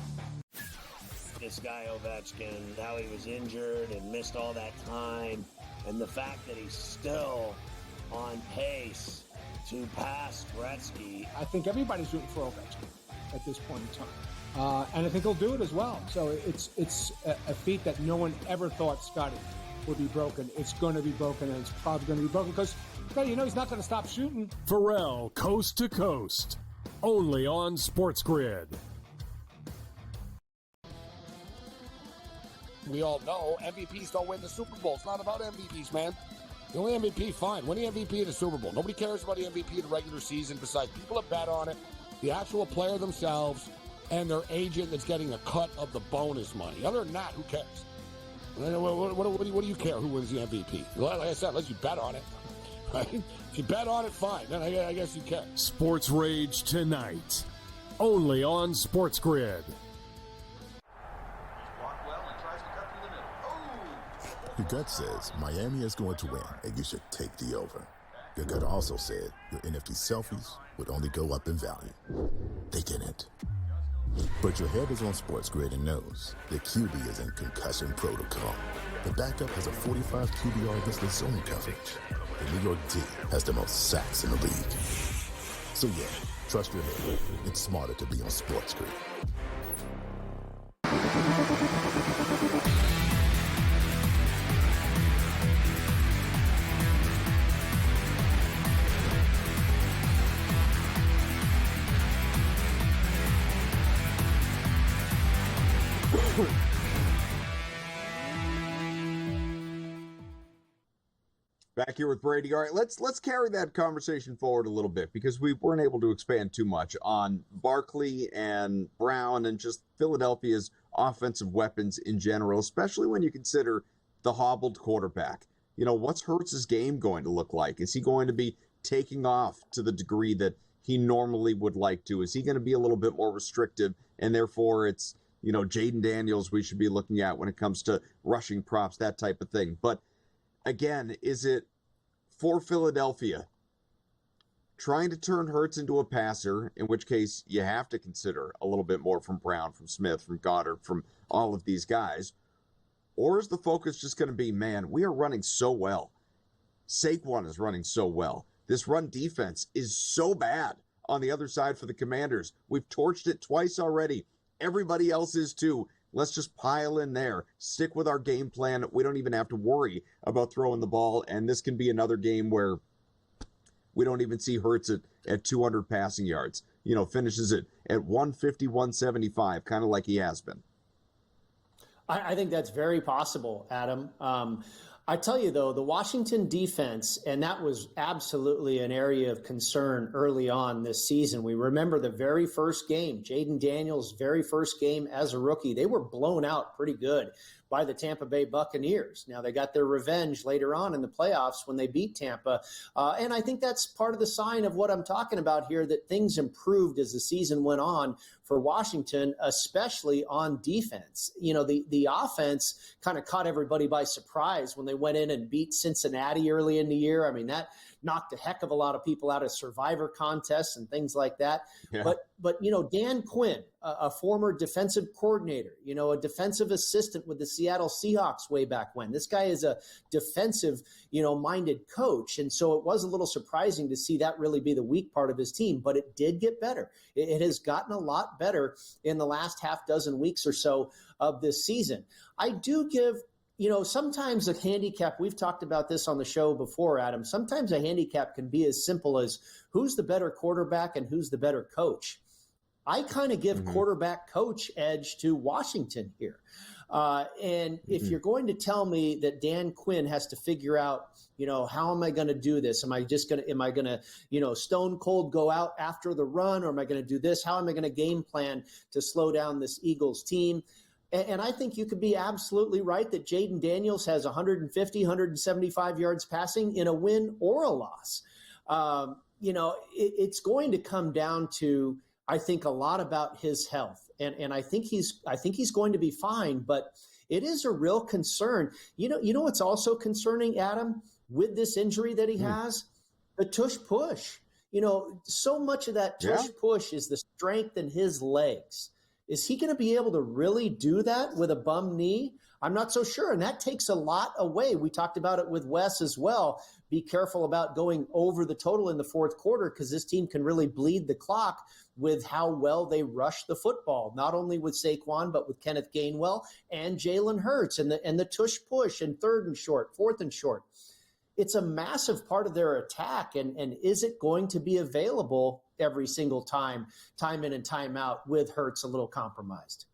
This guy Ovechkin, how he was injured and missed all that time, and the fact that he's still on pace to pass Gretzky. I think everybody's rooting for Ovechkin at this point in time. And I think he'll do it as well. So it's a feat that no one ever thought Scotty would be broken. It's going to be broken, and it's probably going to be broken because, you know, he's not going to stop shooting. Pharrell, Coast to Coast, only on SportsGrid. We all know MVPs don't win the Super Bowl. It's not about MVPs, man. The only MVP, fine. Win the MVP in the Super Bowl. Nobody cares about the MVP in the regular season besides people that bet on it, the actual player themselves, and their agent that's getting a cut of the bonus money. Other than that, who cares? What do you care who wins the MVP? Like I said, unless you bet on it. Right? If you bet on it, fine. Then I guess you care. Sports Rage tonight, only on SportsGrid. Your gut says Miami is going to win, and you should take the over. Your gut also said your NFT selfies would only go up in value. They didn't. But your head is on SportsGrid and knows the QB is in concussion protocol. The backup has a 45 QBR against zone coverage. The New York D has the most sacks in the league. So yeah, trust your head. It's smarter to be on SportsGrid. Back here with Brady. All right, let's carry that conversation forward a little bit because we weren't able to expand too much on Barkley and Brown and just Philadelphia's offensive weapons in general, especially when you consider the hobbled quarterback. You know, what's Hurts' game going to look like? Is he going to be taking off to the degree that he normally would like to? Is he going to be a little bit more restrictive, and therefore it's, you know, Jaden Daniels we should be looking at when it comes to rushing props, that type of thing. But again, is it for Philadelphia trying to turn Hurts into a passer, in which case you have to consider a little bit more from Brown, from Smith, from Goddard, from all of these guys? Or is the focus just going to be, man, we are running so well. Saquon is running so well. This run defense is so bad on the other side for the Commanders. We've torched it twice already. Everybody else is too. Let's just pile in there, stick with our game plan. We don't even have to worry about throwing the ball. And this can be another game where we don't even see Hurts at 200 passing yards. You know, finishes it at 150, 175, kind of like he has been. I think that's very possible, Adam. I tell you, though, the Washington defense, and that was absolutely an area of concern early on this season. We remember the very first game, Jaden Daniels' very first game as a rookie. They were blown out pretty good by the Tampa Bay Buccaneers. Now, they got their revenge later on in the playoffs when they beat Tampa. And I think that's part of the sign of what I'm talking about here, that things improved as the season went on for Washington, especially on defense. You know, the offense kind of caught everybody by surprise when they went in and beat Cincinnati early in the year. I mean, that knocked a heck of a lot of people out of survivor contests and things like that. Yeah. But you know, Dan Quinn, a former defensive coordinator, you know, a defensive assistant with the Seattle Seahawks way back when. This guy is a defensive, you know, minded coach. And so it was a little surprising to see that really be the weak part of his team, but it did get better. It has gotten a lot better in the last half dozen weeks or so of this season. I do give, you know, sometimes a handicap, we've talked about this on the show before, Adam, sometimes a handicap can be as simple as who's the better quarterback and who's the better coach. I kind of give quarterback coach edge to Washington here. And if you're going to tell me that Dan Quinn has to figure out, you know, how am I going to do this? Am I going to, you know, stone cold go out after the run, or am I going to do this? How am I going to game plan to slow down this Eagles team? And I think you could be absolutely right that Jaden Daniels has 150, 175 yards passing in a win or a loss. You know, it's going to come down to, I think, a lot about his health. and I think he's going to be fine. But it is a real concern. You know what's also concerning, Adam, with this injury that he has? The tush push. So much of that tush push is the strength in his legs. Is he going to be able to really do that with a bum knee? I'm not so sure. And that takes a lot away. We talked about it with Wes as well. Be careful about going over the total in the fourth quarter, because this team can really bleed the clock with how well they rush the football, not only with Saquon, but with Kenneth Gainwell and Jalen Hurts and the tush push and third and short, fourth and short. It's a massive part of their attack. And is it going to be available every single time in and time out, with Hurts a little compromised?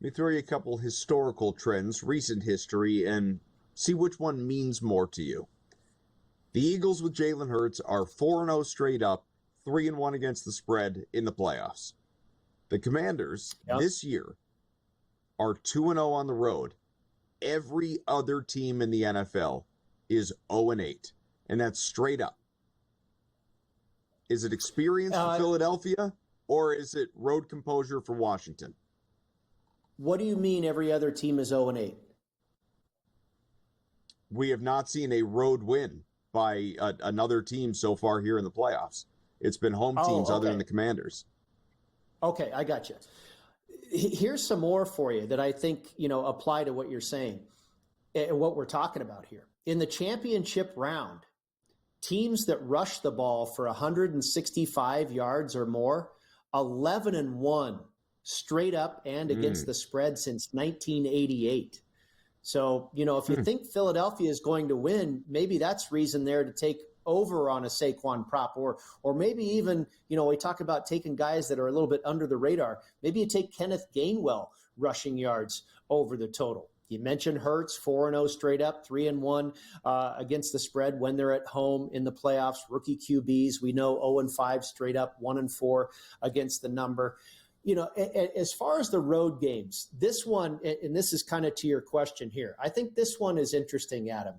Let me throw you a couple historical trends, recent history, and see which one means more to you. The Eagles with Jalen Hurts are 4-0 straight up, 3-1 against the spread in the playoffs. The Commanders this year are 2-0 on the road. Every other team in the NFL is 0-8, and that's straight up. Is it experience for Philadelphia, or is it road composure for Washington? What do you mean every other team is 0-8? We have not seen a road win by another team so far here in the playoffs. It's been home teams other than the Commanders. Okay, I got you. Here's some more for you that I think, apply to what you're saying and what we're talking about here. In the championship round, teams that rush the ball for 165 yards or more, 11-1 straight up and against the spread since 1988. So, if you think Philadelphia is going to win, maybe that's reason there to take over on a Saquon prop, or maybe even, we talk about taking guys that are a little bit under the radar. Maybe you take Kenneth Gainwell rushing yards over the total. You mentioned Hurts, 4-0 straight up, 3-1 against the spread when they're at home in the playoffs. Rookie QBs, we know 0-5 straight up, 1-4 against the number. As far as the road games, this one, and this is kind of to your question here, I think this one is interesting, Adam.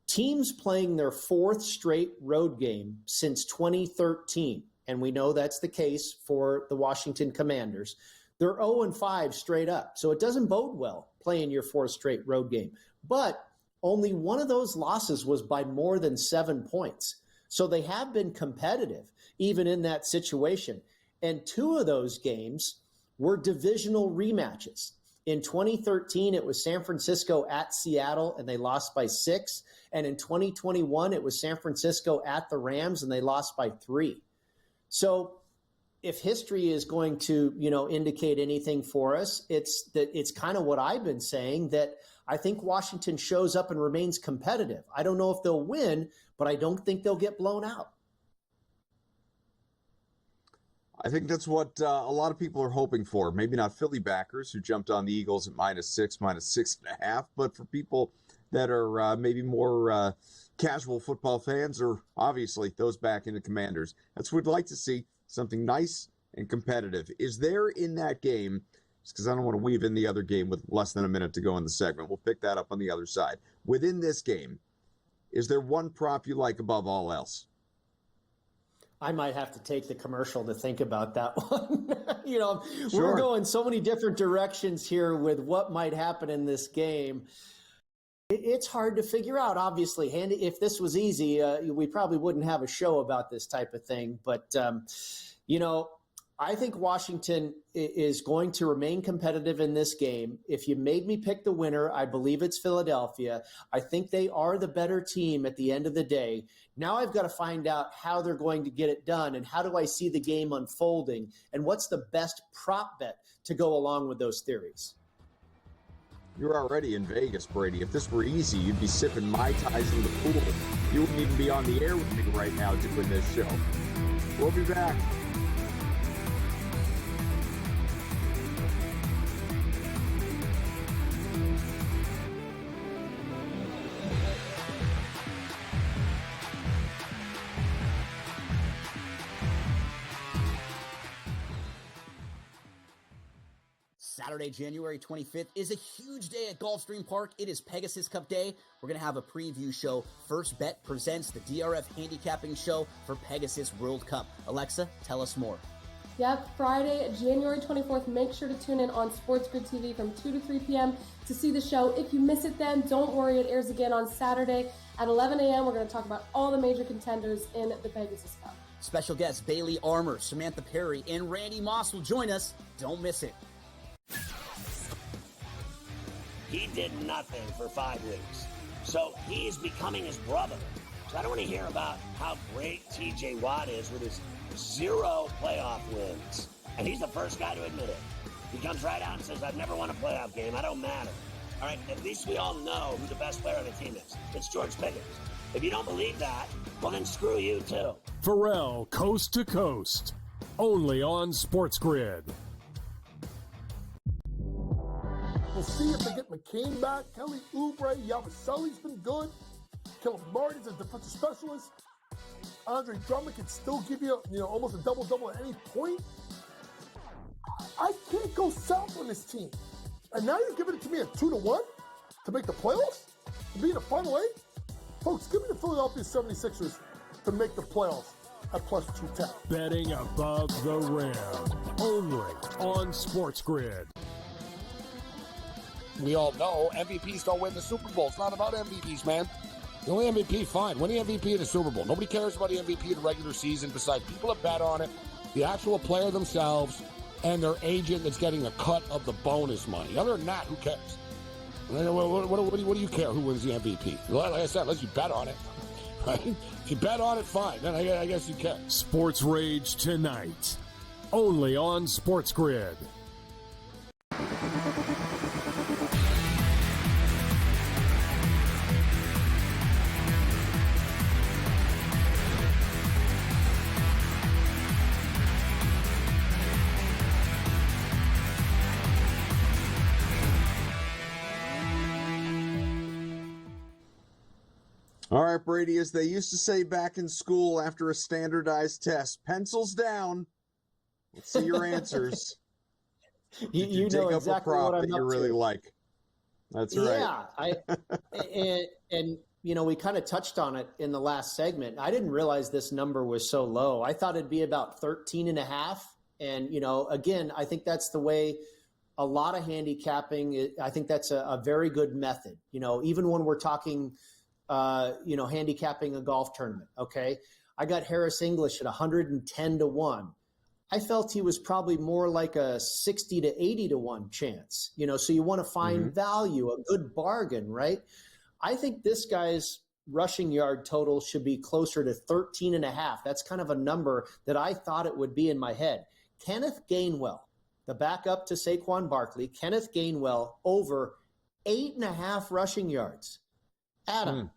Teams playing their fourth straight road game since 2013, and we know that's the case for the Washington Commanders. They're 0-5 straight up, so it doesn't bode well playing your fourth straight road game. But only one of those losses was by more than 7 points. So they have been competitive, even in that situation. And 2 of those games were divisional rematches. In 2013, it was San Francisco at Seattle, and they lost by 6. And in 2021, it was San Francisco at the Rams, and they lost by 3. So if history is going to, indicate anything for us, it's kind of what I've been saying, that I think Washington shows up and remains competitive. I don't know if they'll win, but I don't think they'll get blown out. I think that's what a lot of people are hoping for. Maybe not Philly backers who jumped on the Eagles at -6, -6.5, but for people that are maybe more casual football fans, or obviously those back in the Commanders. That's what we'd like to see, something nice and competitive. Is there in that game, just because I don't want to weave in the other game with less than a minute to go in the segment, we'll pick that up on the other side. Within this game, is there one prop you like above all else? I might have to take the commercial to think about that one. Sure. We're going so many different directions here with what might happen in this game. It's hard to figure out, obviously. Handy, if this was easy, we probably wouldn't have a show about this type of thing. But, I think Washington is going to remain competitive in this game. If you made me pick the winner, I believe it's Philadelphia. I think they are the better team at the end of the day. Now I've got to find out how they're going to get it done, and how do I see the game unfolding, and what's the best prop bet to go along with those theories. You're already in Vegas, Brady. If this were easy, you'd be sipping Mai Tais in the pool. You wouldn't even be on the air with me right now doing this show. We'll be back. Saturday, January 25th is a huge day at Gulfstream Park. It is Pegasus Cup Day. We're going to have a preview show. First Bet presents the DRF handicapping show for Pegasus World Cup. Alexa, tell us more. Yep, Friday, January 24th. Make sure to tune in on SportsGrid TV from 2 to 3 p.m. to see the show. If you miss it then, don't worry. It airs again on Saturday at 11 a.m. We're going to talk about all the major contenders in the Pegasus Cup. Special guests Bailey Armour, Samantha Perry, and Randy Moss will join us. Don't miss it. He did nothing for 5 weeks, so he's becoming his brother. So I don't want to hear about how great TJ Watt is with his 0 playoff wins. And he's the first guy to admit it. He comes right out and says, I've never won a playoff game. I don't matter. All right, at least we all know who the best player on the team is. It's George Pickens. If you don't believe that, well, then screw you, too. Pharrell, Coast to Coast. Only on SportsGrid. We'll see if they get McCain back. Kelly Oubre, Yabusele's been good. Caleb Martin's a defensive specialist. Andre Drummond can still give you, almost a double-double at any point. I can't go south on this team. And now you're giving it to me at 2-1 to make the playoffs? To be in the Final 8? Folks, give me the Philadelphia 76ers to make the playoffs at plus 210. Betting above the rim. Only on SportsGrid. We all know MVPs don't win the Super Bowl. It's not about MVPs, man. The only MVP, fine. Win the MVP of the Super Bowl. Nobody cares about the MVP of the regular season besides people that bet on it, the actual player themselves, and their agent that's getting a cut of the bonus money. Other than that, who cares? What do you care who wins the MVP? Like I said, unless you bet on it. Right? If you bet on it, fine. Then I guess you can. Sports Rage tonight. Only on SportsGrid. All right, Brady, as they used to say back in school after a standardized test, pencils down. Let's see your answers. you know take exactly up a prop what I'm that you up really to. like. That's right. Yeah, and we kind of touched on it in the last segment. I didn't realize this number was so low. I thought it'd be about 13.5. And, again, I think that's the way a lot of handicapping, I think that's a very good method. Even when we're talking handicapping a golf tournament. Okay. I got Harris English at 110-1. I felt he was probably more like a 60 to 80-1 chance, so you want to find value, a good bargain, right? I think this guy's rushing yard total should be closer to 13.5. That's kind of a number that I thought it would be in my head. Kenneth Gainwell, the backup to Saquon Barkley, Kenneth Gainwell over 8.5 rushing yards. Adam,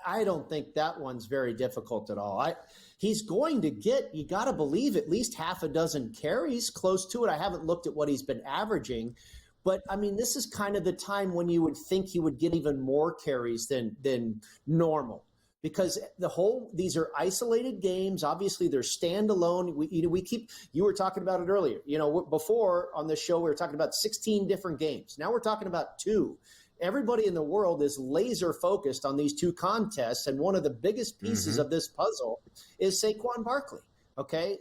I don't think that one's very difficult at all. He's going to get, you got to believe, at least half a dozen carries, close to it. I haven't looked at what he's been averaging, but I mean, this is kind of the time when you would think he would get even more carries than normal, because these are isolated games. Obviously, they're standalone. You were talking about it earlier. Before on this show, we were talking about 16 different games. Now we're talking about 2. Everybody in the world is laser focused on these 2 contests, and one of the biggest pieces of this puzzle is Saquon Barkley. Okay,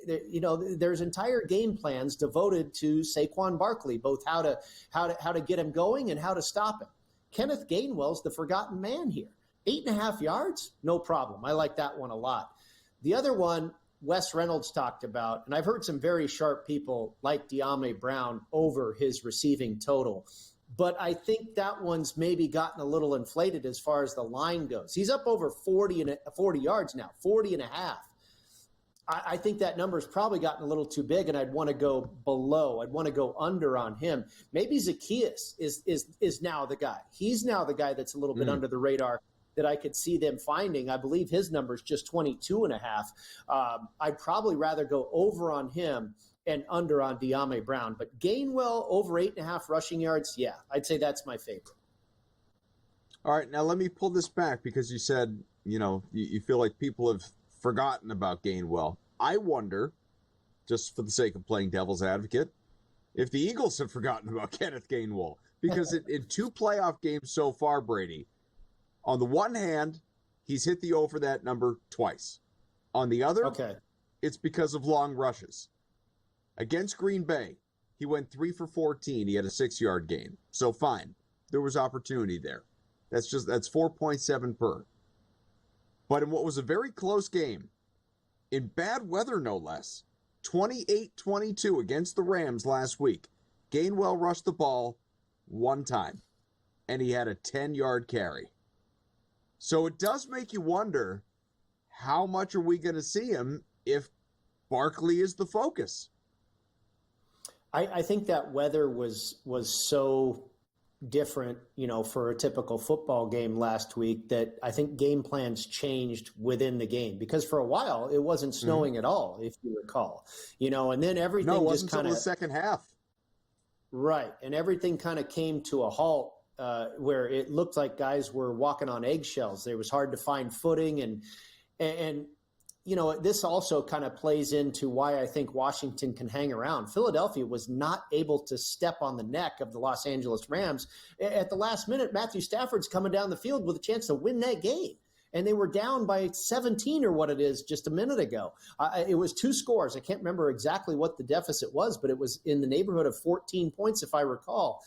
there's entire game plans devoted to Saquon Barkley, both how to get him going and how to stop him. Kenneth Gainwell's the forgotten man here. 8.5 yards, no problem. I like that one a lot. The other one, Wes Reynolds talked about, and I've heard some very sharp people like De'Ami Brown over his receiving total. But I think that one's maybe gotten a little inflated as far as the line goes. He's up over 40 yards now, 40.5. I think that number's probably gotten a little too big, and I'd want to go below. I'd want to go under on him. Maybe Zacchaeus is now the guy. He's now the guy that's a little bit under the radar that I could see them finding. I believe his number's just 22.5. I'd probably rather go over on him and under on De'Ami Brown. But Gainwell over 8.5 rushing yards, yeah, I'd say that's my favorite. All right, now let me pull this back because you said, you feel like people have forgotten about Gainwell. I wonder, just for the sake of playing devil's advocate, if the Eagles have forgotten about Kenneth Gainwell. Because in 2 playoff games so far, Brady, on the one hand, he's hit the over that number twice. On the other, it's because of long rushes. Against Green Bay, he went 3 for 14. He had a 6-yard gain. So fine, there was opportunity there. That's 4.7 per. But in what was a very close game, in bad weather no less, 28-22 against the Rams last week, Gainwell rushed the ball one time, and he had a 10-yard carry. So it does make you wonder, how much are we going to see him if Barkley is the focus? I think that weather was so different, for a typical football game last week, that I think game plans changed within the game, because for a while it wasn't snowing at all, if you recall, and then everything just kind of the second half. Right. And everything kind of came to a halt, where it looked like guys were walking on eggshells. It was hard to find footing. And this also kind of plays into why I think Washington can hang around. Philadelphia was not able to step on the neck of the Los Angeles Rams. At the last minute, Matthew Stafford's coming down the field with a chance to win that game. And they were down by 17 or what it is just a minute ago. It was 2 scores. I can't remember exactly what the deficit was, but it was in the neighborhood of 14 points, if I recall.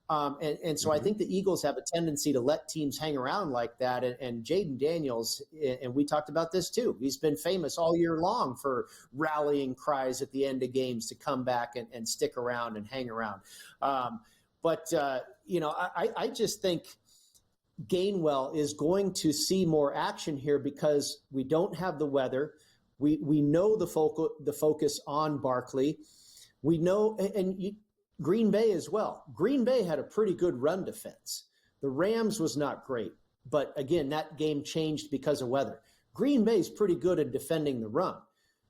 So I think the Eagles have a tendency to let teams hang around like that. And Jaden Daniels, and we talked about this too, he's been famous all year long for rallying cries at the end of games to come back and stick around and hang around. I just think Gainwell is going to see more action here because we don't have the weather. We know the focus on Barkley. We know, Green Bay as well. Green Bay had a pretty good run defense. The Rams was not great, but again, that game changed because of weather. Green Bay's pretty good at defending the run.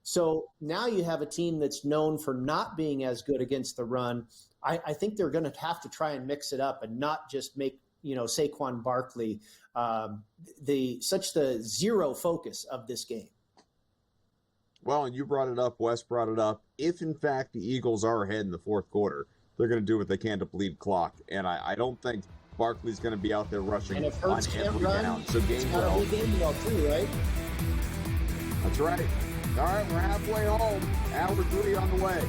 So now you have a team that's known for not being as good against the run. I think they're going to have to try and mix it up and not just make Saquon Barkley the zero focus of this game. Well, and you brought it up, Wes brought it up. If in fact the Eagles are ahead in the fourth quarter, they're going to do what they can to bleed clock, and I don't think Barkley's going to be out there rushing and if Hurts on can't every run, down. So Gainwell too, right? That's right. All right, we're halfway home. Hour 3 on the way.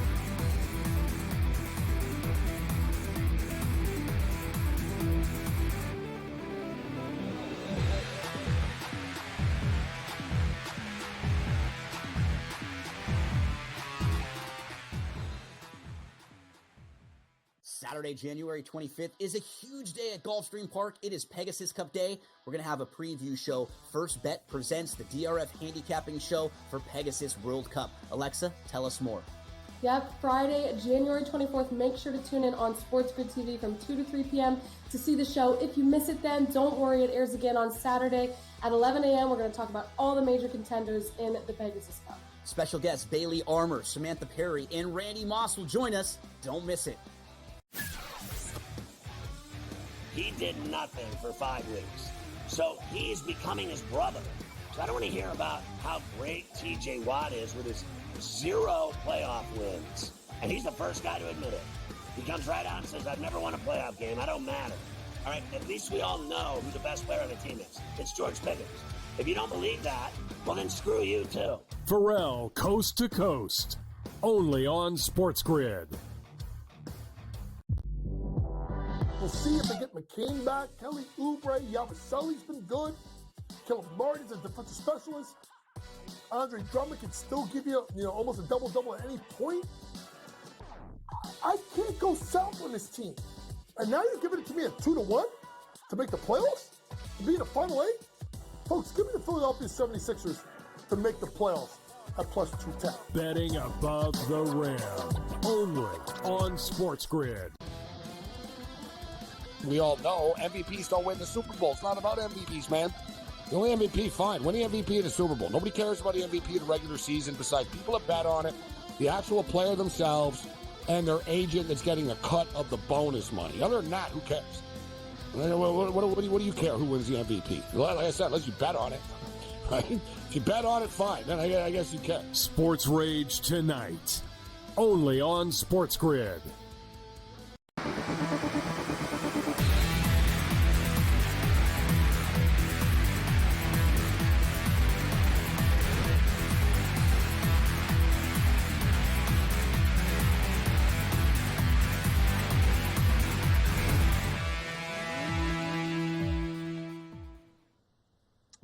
Saturday, January 25th is a huge day at Gulfstream Park. It is Pegasus Cup Day. We're going to have a preview show. First Bet presents the DRF handicapping show for Pegasus World Cup. Alexa, tell us more. Yep, Friday, January 24th. Make sure to tune in on SportsGrid TV from 2 to 3 p.m. to see the show. If you miss it then, don't worry. It airs again on Saturday at 11 a.m. We're going to talk about all the major contenders in the Pegasus Cup. Special guests Bailey Armour, Samantha Perry, and Randy Moss will join us. Don't miss it. He did nothing for 5 weeks. So he's becoming his brother. So I don't want to hear about how great TJ Watt is with his 0 playoff wins. And he's the first guy to admit it. He comes right out and says, I've never won a playoff game. I don't matter. All right, at least we all know who the best player on the team is. It's George Pickens. If you don't believe that, well then screw you too. Pharrell, Coast to Coast. Only on SportsGrid. We'll see if they get McCain back. Kelly Oubre, Yabusele's been good. Caleb Martin's a defensive specialist. Andre Drummond can still give you, almost a double-double at any point. I can't go south on this team. And now you're giving it to me at 2-1 to make the playoffs? To be in the Final 8? Folks, give me the Philadelphia 76ers to make the playoffs at plus 210. Betting above the rim. Only on SportsGrid. We all know MVPs don't win the Super Bowl. It's not about MVPs, man. The only MVP, fine. Win the MVP in the Super Bowl. Nobody cares about the MVP in the regular season besides people that bet on it, the actual player themselves, and their agent that's getting a cut of the bonus money. Other than that, who cares? What do you care who wins the MVP? Like I said, unless you bet on it. Right? If you bet on it, fine. Then I guess you care. Sports Rage tonight. Only on SportsGrid.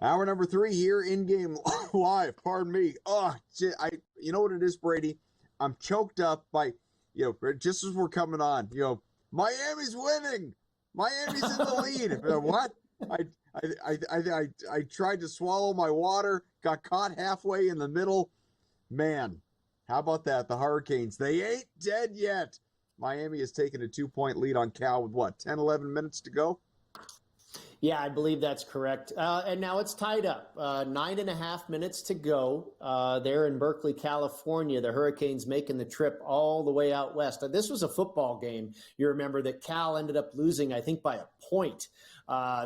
Hour number 3 here in game live. Pardon me. You know what it is, Brady? I'm choked up by, just as we're coming on, Miami's winning. Miami's in the lead. What? I tried to swallow my water, got caught halfway in the middle. Man, how about that? The Hurricanes, they ain't dead yet. Miami has taken a 2-point lead on Cal with 10, 11 minutes to go? Yeah, I believe that's correct. And now it's tied up. 9.5 minutes to go. There in Berkeley, California, the Hurricanes making the trip all the way out west. This was a football game. You remember that Cal ended up losing, I think, by a point.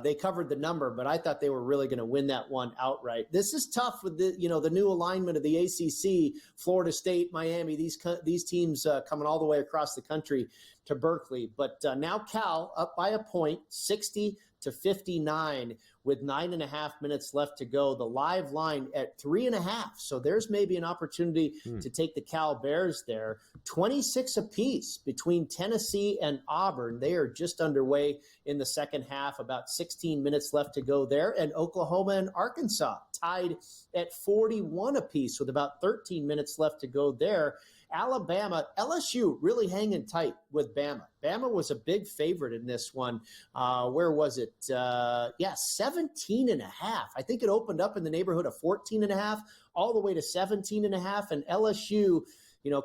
They covered the number, but I thought they were really going to win that one outright. This is tough with the new alignment of the ACC, Florida State, Miami, these teams coming all the way across the country to Berkeley. But now Cal up by a point, 60-59 with 9.5 minutes left to go. The live line at 3.5. So there's maybe an opportunity to take the Cal Bears there. 26 apiece between Tennessee and Auburn. They are just underway in the second half. About 16 minutes left to go there. And Oklahoma and Arkansas tied at 41 apiece with about 13 minutes left to go there. Alabama, LSU really hanging tight with Bama. Bama was a big favorite in this one. Where was it? 17.5. I think it opened up in the neighborhood of 14.5 all the way to 17.5. And LSU,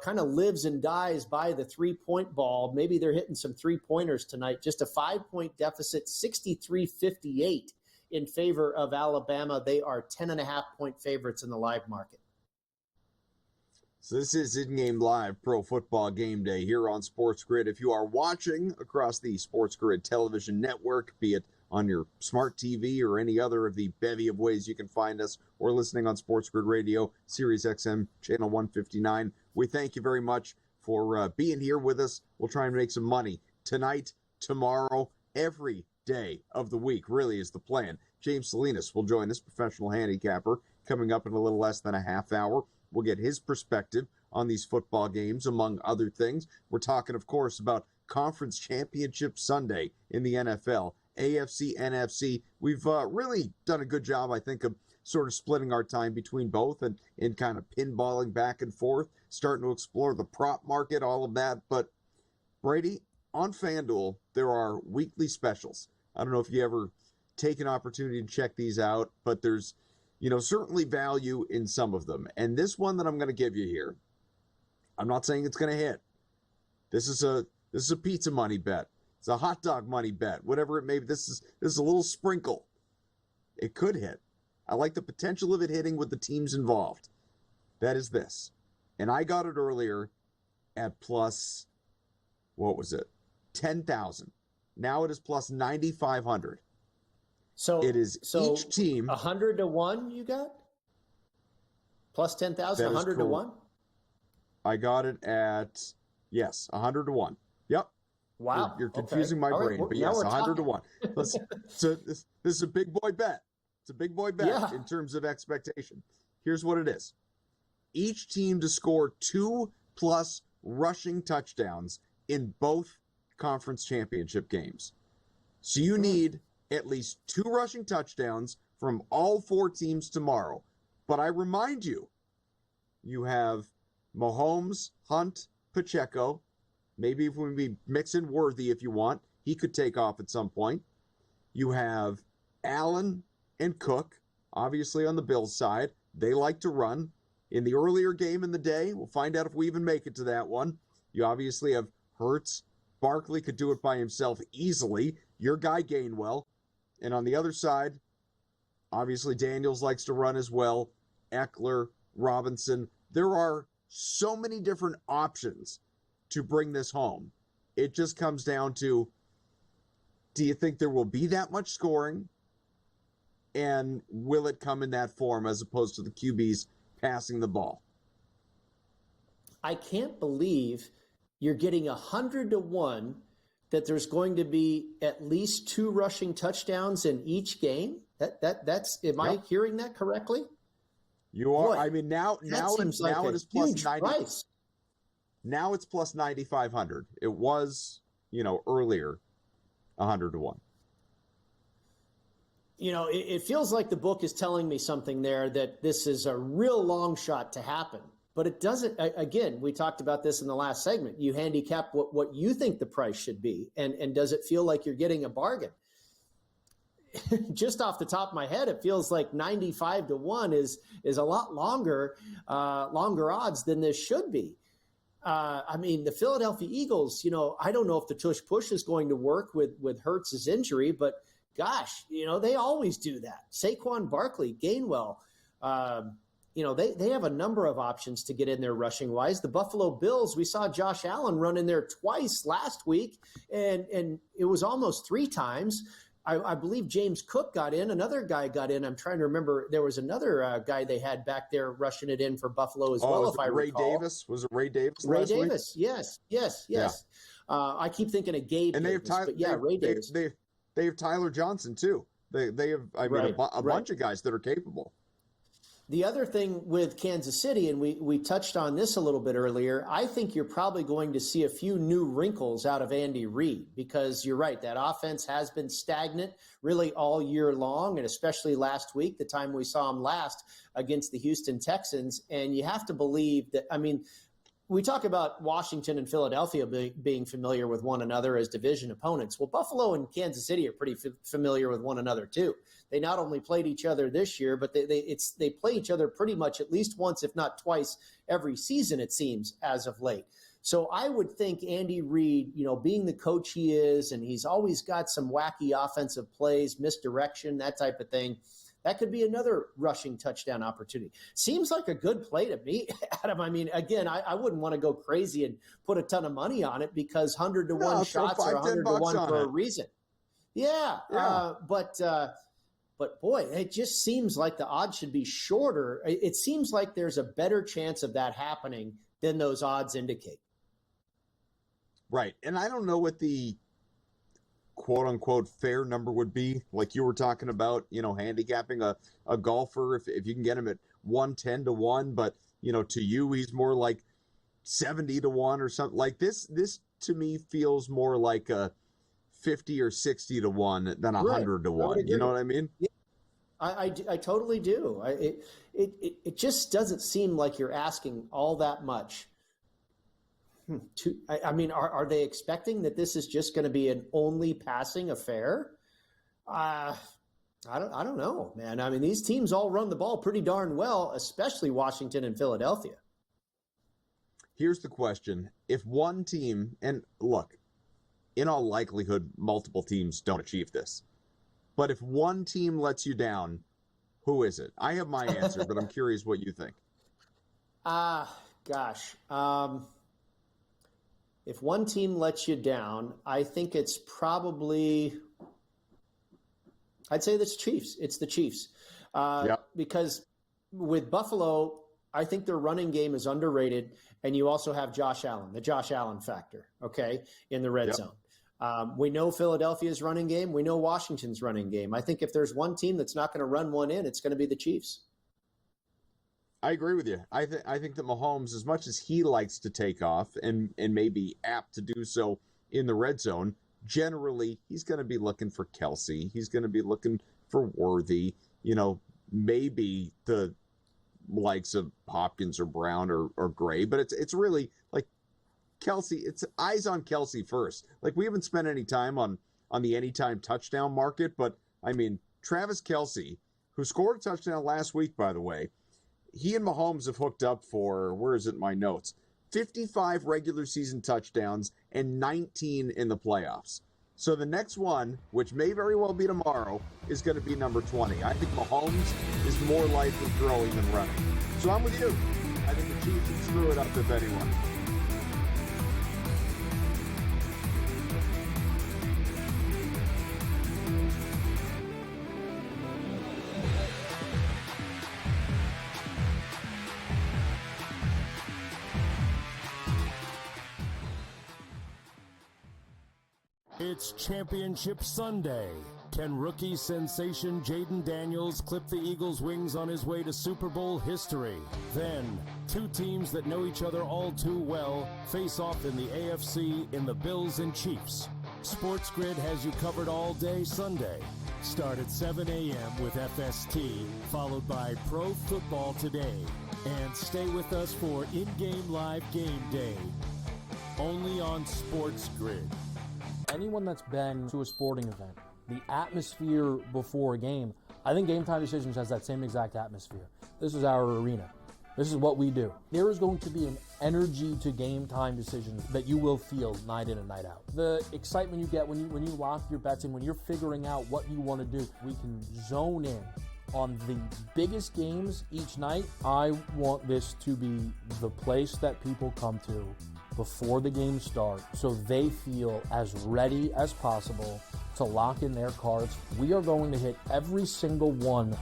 kind of lives and dies by the 3-point ball. Maybe they're hitting some 3-pointers tonight. Just a 5-point deficit, 63-58 in favor of Alabama. They are 10.5-point favorites in the live market. So this is in-game live pro football game day here on SportsGrid. If you are watching across the SportsGrid television network, be it on your smart TV or any other of the bevy of ways you can find us, or listening on SportsGrid Radio, Sirius XM, channel 159, we thank you very much for being here with us. We'll try and make some money tonight, tomorrow, every day of the week, really is the plan. James Salinas will join us, professional handicapper, coming up in a little less than a half hour. We'll get his perspective on these football games, among other things. We're talking, of course, about Conference Championship Sunday in the NFL, AFC, NFC. We've really done a good job, I think, of sort of splitting our time between both and kind of pinballing back and forth, starting to explore the prop market, all of that. But, Brady, on FanDuel, there are weekly specials. I don't know if you ever take an opportunity to check these out, but there's certainly value in some of them. And this one that I'm going to give you here, I'm not saying it's going to hit. This is a pizza money bet. It's a hot dog money bet. Whatever it may be, this is a little sprinkle. It could hit. I like the potential of it hitting with the teams involved. That is this. And I got it earlier at plus, what was it? 10,000. Now it is plus 9,500. So it is each team 100 to 1. You got plus 10,000, 100 to 1. I got it at 100 to 1. Yep. Wow. You're confusing my brain, but yes, 100 to 1. So this is a big boy bet. It's a big boy bet in terms of expectation. Here's what it is: each team to score 2+ rushing touchdowns in both conference championship games. So you need at least 2 rushing touchdowns from all 4 teams tomorrow. But I remind you, you have Mahomes, Hunt, Pacheco. Maybe if we mix in Worthy if you want. He could take off at some point. You have Allen and Cook, obviously on the Bills side. They like to run. In the earlier game in the day, we'll find out if we even make it to that one. You obviously have Hurts. Barkley could do it by himself easily. Your guy Gainwell. And on the other side, obviously Daniels likes to run as well. Eckler, Robinson. There are so many different options to bring this home. It just comes down to, do you think there will be that much scoring? And will it come in that form as opposed to the QBs passing the ball? I can't believe you're getting 100 to 1 that there's going to be at least 2 rushing touchdowns in each game. That's am I hearing that correctly? You are. Boy, I mean, now it is plus 90. Price. Now it's plus 9,500. It was, earlier 100 to 1. It feels like the book is telling me something there, that this is a real long shot to happen. But it doesn't. Again, we talked about this in the last segment. You handicap what you think the price should be. And does it feel like you're getting a bargain? Just off the top of my head, it feels like 95-1 is a lot longer odds than this should be. The Philadelphia Eagles, I don't know if the tush push is going to work with Hurts' injury, but gosh, they always do that. Saquon Barkley, Gainwell, they have a number of options to get in there rushing wise. The Buffalo Bills, we saw Josh Allen run in there twice last week, and it was almost 3 times. I believe James Cook got in. Another guy got in. I'm trying to remember. There was another guy they had back there rushing it in for Buffalo as well, if I recall. Ray Davis? Was it Ray Davis Ray last Davis, week? Yes. Yeah. I keep thinking of Gabe and Davis, Ray Davis. They have Tyler Johnson, too. They have, a bunch of guys that are capable. The other thing with Kansas City, and we touched on this a little bit earlier, I think you're probably going to see a few new wrinkles out of Andy Reid, because you're right, that offense has been stagnant really all year long, and especially last week, the time we saw him last against the Houston Texans. And you have to believe that, we talk about Washington and Philadelphia being familiar with one another as division opponents. Well, Buffalo and Kansas City are pretty familiar with one another too. They not only played each other this year, but they play each other pretty much at least once, if not twice, every season, it seems, as of late. So I would think Andy Reid, being the coach he is, and he's always got some wacky offensive plays, misdirection, that type of thing, that could be another rushing touchdown opportunity. Seems like a good play to me, Adam. Again, I wouldn't want to go crazy and put a ton of money on it, because 100-1 shots are 100-1 for a reason. Yeah. But boy, it just seems like the odds should be shorter. It seems like there's a better chance of that happening than those odds indicate. Right. And I don't know what the quote unquote fair number would be, like you were talking about, handicapping a golfer, if you can get him at 110-1, but to you he's more like 70-1 or something like this. This to me feels more like a 50 or 60-1 than 100-1. You know what I mean? Yeah, I totally do. It just doesn't seem like you're asking all that much. Are they expecting that this is just going to be an only passing affair? I don't know, man. These teams all run the ball pretty darn well, especially Washington and Philadelphia. Here's the question. If one team, and look, in all likelihood, multiple teams don't achieve this, but if one team lets you down, who is it? I have my answer, but I'm curious what you think. If one team lets you down, I think it's probably, I'd say that's Chiefs. It's the Chiefs. Because with Buffalo, I think their running game is underrated, and you also have Josh Allen, the Josh Allen factor, in the red zone. We know Philadelphia's running game. We know Washington's running game. I think if there's one team that's not going to run one in, it's going to be the Chiefs. I agree with you. I think that Mahomes, as much as he likes to take off and may be apt to do so in the red zone, generally he's going to be looking for Kelsey. He's going to be looking for Worthy, maybe the likes of Hopkins or Brown or Gray, but it's really like Kelsey. It's eyes on Kelsey first. Like, we haven't spent any time on the anytime touchdown market, but Travis Kelsey, who scored a touchdown last week, by the way, he and Mahomes have hooked up for, where is it in my notes, 55 regular season touchdowns and 19 in the playoffs. So the next one, which may very well be tomorrow, is going to be number 20. I think Mahomes is more likely throwing than running. So I'm with you. I think the Chiefs can screw it up if anyone. It's Championship Sunday. Can rookie sensation Jaden Daniels clip the Eagles' wings on his way to Super Bowl history? Then, 2 teams that know each other all too well face off in the AFC in the Bills and Chiefs. SportsGrid has you covered all day Sunday. Start at 7 a.m. with FST, followed by Pro Football Today. And stay with us for in-game live game day. Only on SportsGrid. Anyone that's been to a sporting event, the atmosphere before a game, I think Game Time Decisions has that same exact atmosphere. This is our arena. This is what we do. There is going to be an energy to Game Time Decisions that you will feel night in and night out. The excitement you get when you lock your bets in, when you're figuring out what you want to do, we can zone in on the biggest games each night. I want this to be the place that people come to before the games start so they feel as ready as possible to lock in their cards. We are going to hit every single one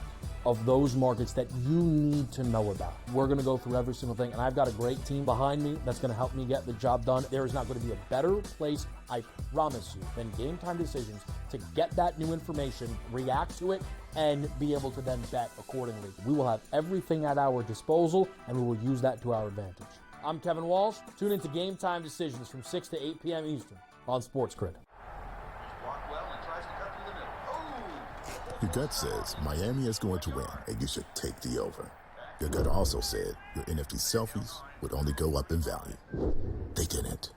of those markets that you need to know about. We're going to go through every single thing, and I've got a great team behind me that's going to help me get the job done. There is not going to be a better place, I promise you, than Game Time Decisions to get that new information, react to it, and be able to then bet accordingly. We will have everything at our disposal, and we will use that to our advantage. I'm Kevin Walsh. Tune into Game Time Decisions from 6 to 8 p.m. Eastern on SportsGrid. Your gut says Miami is going to win, and you should take the over. Your gut also said your NFT selfies would only go up in value. They didn't.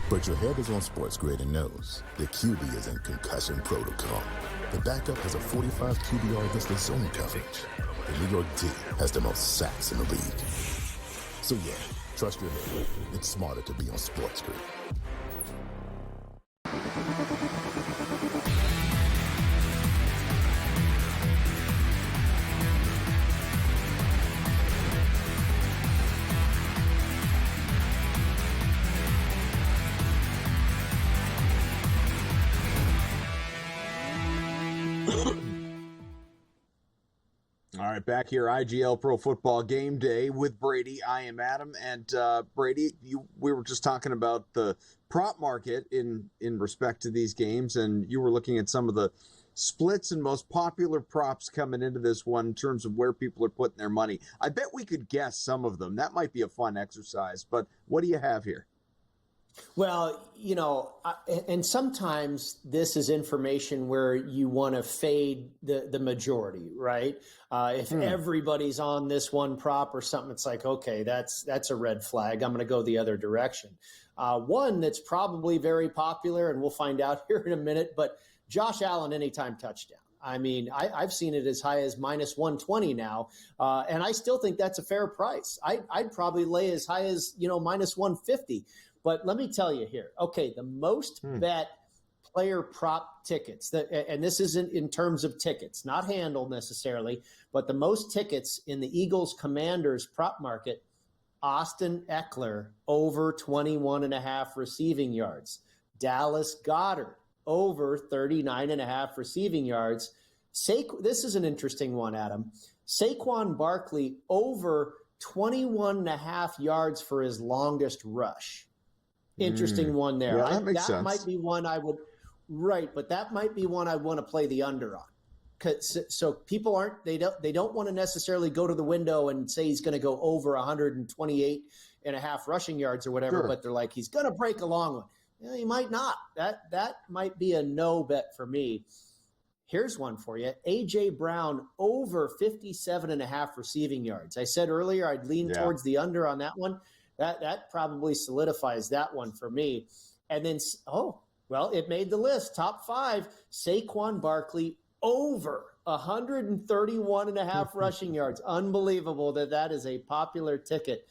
But your head is on SportsGrid and knows the QB is in concussion protocol. The backup has a 45 QBR against the zone coverage. The New York D has the most sacks in the league. So yeah, trust your head. It's smarter to be on SportsGrid. All right, back here, IGL Pro Football Game Day with Brady. I am Adam, and Brady, we were just talking about the prop market in respect to these games, and you were looking at some of the splits and most popular props coming into this one in terms of where people are putting their money. I bet we could guess some of them. That might be a fun exercise, but what do you have here? Well, and sometimes this is information where you want to fade the majority, right? If everybody's on this one prop or something, it's like, okay, that's a red flag. I'm going to go the other direction. One that's probably very popular, and we'll find out here in a minute, but Josh Allen anytime touchdown. I mean, I've seen it as high as minus 120 now, and I still think that's a fair price. I'd probably lay as high as, minus 150. But let me tell you here, okay, the most bet player prop tickets, and this isn't in terms of tickets, not handle necessarily, but the most tickets in the Eagles Commanders prop market, Austin Eckler over 21.5 receiving yards, Dallas Goedert over 39.5 receiving yards. This is an interesting one, Adam. Saquon Barkley over 21.5 yards for his longest rush. Interesting one there. Yeah, that makes sense. Might be one I would, right, but that might be one I want to play the under on. So people they don't want to necessarily go to the window and say he's going to go over 128.5 rushing yards or whatever, but they're like, he's going to break a long one. Well, he might not. That might be a no bet for me. Here's one for you. A.J. Brown over 57.5 receiving yards. I said earlier I'd lean towards the under on that one. That probably solidifies that one for me. And then, it made the list. Top 5, Saquon Barkley over 131.5 rushing yards. Unbelievable that is a popular ticket.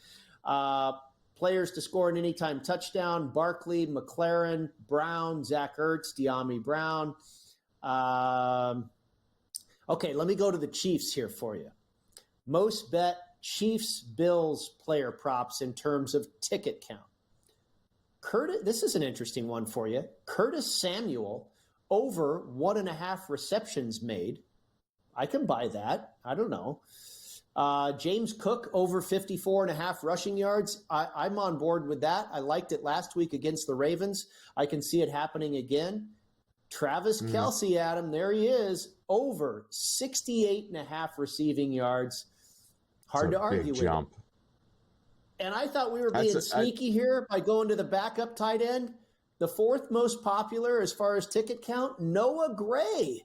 Players to score an anytime touchdown, Barkley, McLaren, Brown, Zach Ertz, De'Ami Brown. Okay, let me go to the Chiefs here for you. Most bet Chiefs-Bills player props in terms of ticket count. This is an interesting one for you. Curtis Samuel over 1.5 receptions made. I can buy that. I don't know. James Cook over 54.5 rushing yards. I'm on board with that. I liked it last week against the Ravens. I can see it happening again. Travis Kelce, Adam, there he is, over 68.5 receiving yards. Hard to argue with him. And I thought we were being sneaky here by going to the backup tight end. The fourth most popular as far as ticket count, Noah Gray,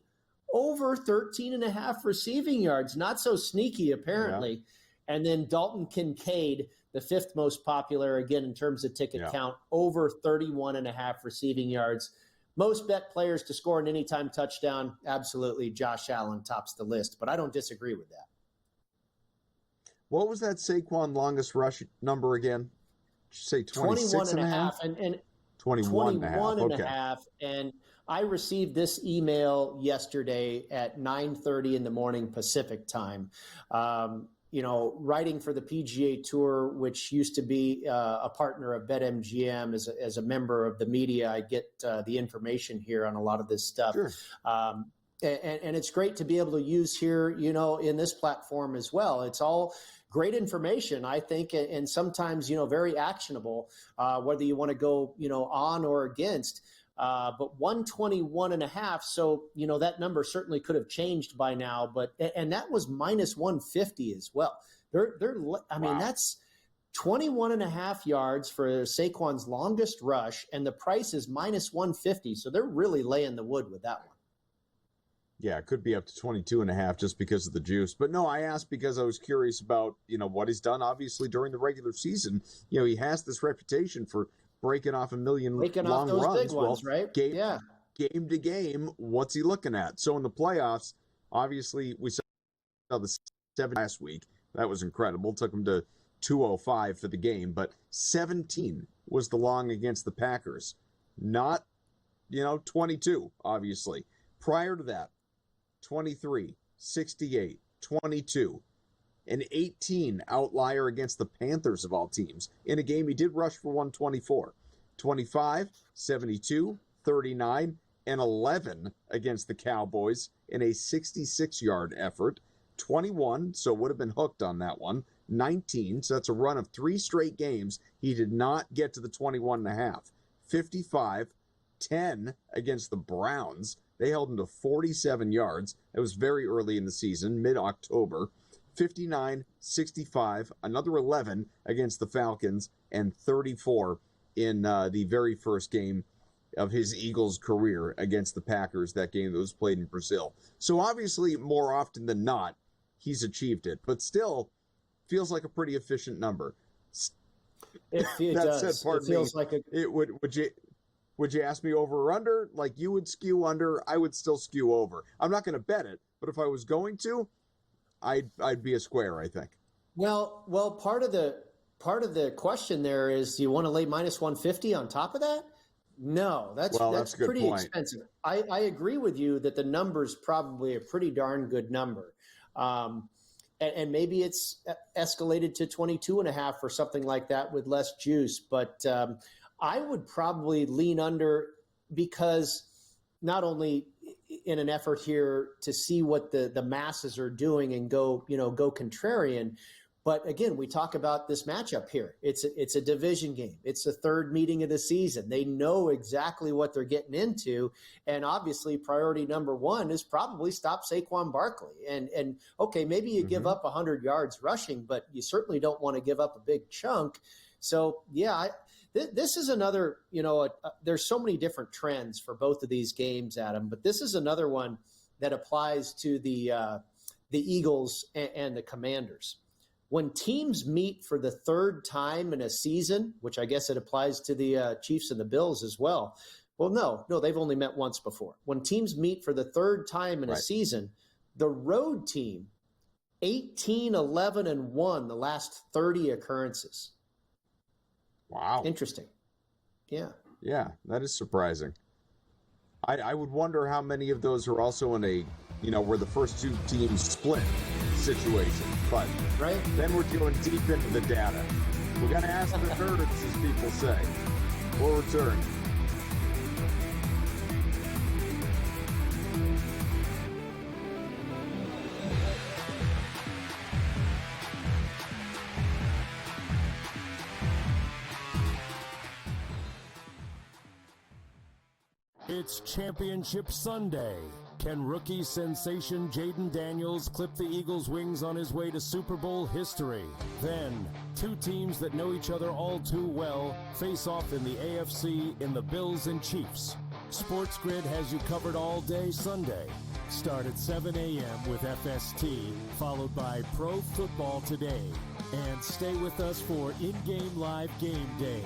over 13.5 receiving yards. Not so sneaky, apparently. Yeah. And then Dalton Kincaid, the fifth most popular, again, in terms of ticket count, over 31.5 receiving yards. Most bet players to score an anytime touchdown, absolutely, Josh Allen tops the list, but I don't disagree with that. What was that Saquon longest rush number again? Did you say 21.5 and 21.5. And I received this email yesterday at 9:30 in the morning Pacific time. Writing for the PGA Tour, which used to be a partner of BetMGM, as a member of the media, I get the information here on a lot of this stuff. Sure. And it's great to be able to use here, in this platform as well. It's all great information, I think, and sometimes, very actionable, whether you want to go, on or against. But 121.5. So, that number certainly could have changed by now, and that was minus 150 as well. That's 21.5 yards for Saquon's longest rush, and the price is minus 150. So they're really laying the wood with that one. Yeah, it could be up to 22.5 just because of the juice. But no, I asked because I was curious about, what he's done, obviously, during the regular season. He has this reputation for breaking off a million long those runs. big ones, right? Game to game, what's he looking at? So in the playoffs, obviously, we saw the 7 last week. That was incredible. Took him to 205 for the game, but 17 was the long against the Packers. Not, 22, obviously. Prior to that, 23, 68, 22, an 18 outlier against the Panthers of all teams. In a game, he did rush for 124, 25, 72, 39, and 11 against the Cowboys in a 66-yard effort. 21, so would have been hooked on that one. 19, so that's a run of 3 straight games. He did not get to the 21.5. 55, 10 against the Browns. They held him to 47 yards. It was very early in the season, mid-October. 59, 65, another 11 against the Falcons, and 34 in the very first game of his Eagles career against the Packers, that game that was played in Brazil. So obviously, more often than not, he's achieved it, but still feels like a pretty efficient number. It does. It feels like would you ask me over or under? Like you would skew under, I would still skew over. I'm not going to bet it, but if I was going to, I'd be a square, I think. Well, part of the question there is, do you want to lay minus 150 on top of that? No, that's a pretty point. Expensive. I agree with you that the number's probably a pretty darn good number. And maybe it's escalated to 22.5 or something like that with less juice. But I would probably lean under, because not only in an effort here to see what the masses are doing and go contrarian, but again, we talk about this matchup here. It's a division game. It's the third meeting of the season. They know exactly what they're getting into. And obviously priority number one is probably stop Saquon Barkley. And okay, maybe you give up 100 yards rushing, but you certainly don't want to give up a big chunk. So yeah, this is another, there's so many different trends for both of these games, Adam, but this is another one that applies to the Eagles and the Commanders. When teams meet for the third time in a season, which I guess it applies to the Chiefs and the Bills as well. Well, no, they've only met once before. When teams meet for the third time in a season, the road team, 18, 11, and 1, the last 30 occurrences. Wow. Interesting. Yeah. Yeah, that is surprising. I would wonder how many of those are also in a, where the first two teams split situation. But then we're going deep into the data. We got to ask the nerds, as people say. We'll return. It's Championship Sunday. Can rookie sensation Jaden Daniels clip the Eagles' wings on his way to Super Bowl history? Then, two teams that know each other all too well face off in the AFC in the Bills and Chiefs. SportsGrid has you covered all day Sunday. Start at 7 a.m. with FST, followed by Pro Football Today. And stay with us for in-game live game day.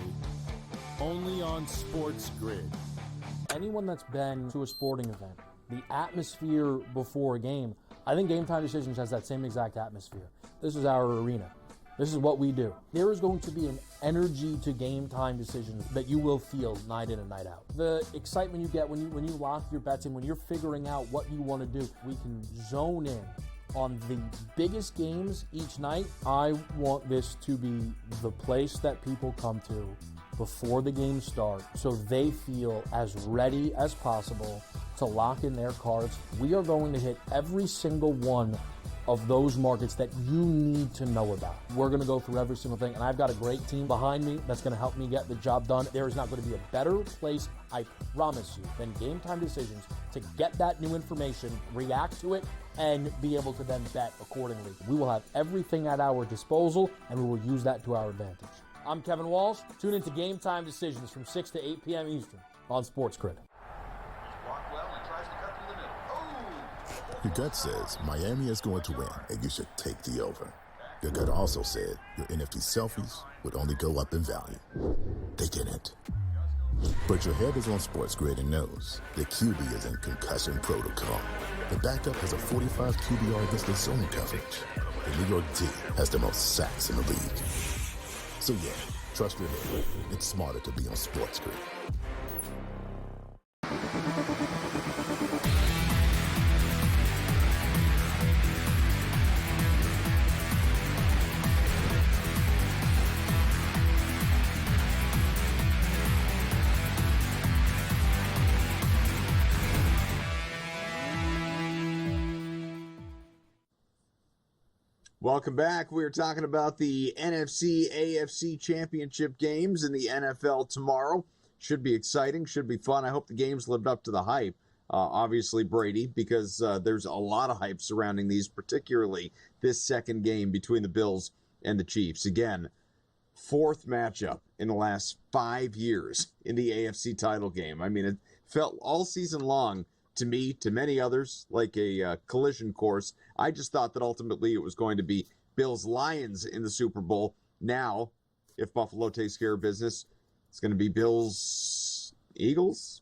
Only on SportsGrid. Anyone that's been to a sporting event, the atmosphere before a game, I think Game Time Decisions has that same exact atmosphere. This is our arena. This is what we do. There is going to be an energy to Game Time Decisions that you will feel night in and night out. The excitement you get when you lock your bets in, when you're figuring out what you want to do, we can zone in on the biggest games each night. I want this to be the place that people come to before the games start so they feel as ready as possible to lock in their cards. We are going to hit every single one of those markets that you need to know about. We're going to go through every single thing, and I've got a great team behind me that's going to help me get the job done. There is not going to be a better place, I promise you, than Game Time Decisions to get that new information, react to it, and be able to then bet accordingly. We will have everything at our disposal, and we will use that to our advantage. I'm Kevin Walsh. Tune into Game Time Decisions from 6 to 8 p.m. Eastern on SportsGrid. Your gut says Miami is going to win, and you should take the over. Your gut also said your NFT selfies would only go up in value. They didn't. But your head is on SportsGrid and knows the QB is in concussion protocol. The backup has a 45 QBR against the zone coverage. The New York D has the most sacks in the league. So yeah, trust your head. It's smarter to be on SportsGrid. Welcome back. We're talking about the NFC AFC championship games in the NFL tomorrow. Should be exciting, should be fun. I hope the games lived up to the hype, obviously, Brady, because there's a lot of hype surrounding these, particularly this second game between the Bills and the Chiefs. Again, fourth matchup in the last 5 years in the AFC title game. I mean, it felt all season long to me, to many others, like a collision course. I just thought that ultimately it was going to be Bills-Lions in the Super Bowl. Now, if Buffalo takes care of business, it's going to be Bills-Eagles,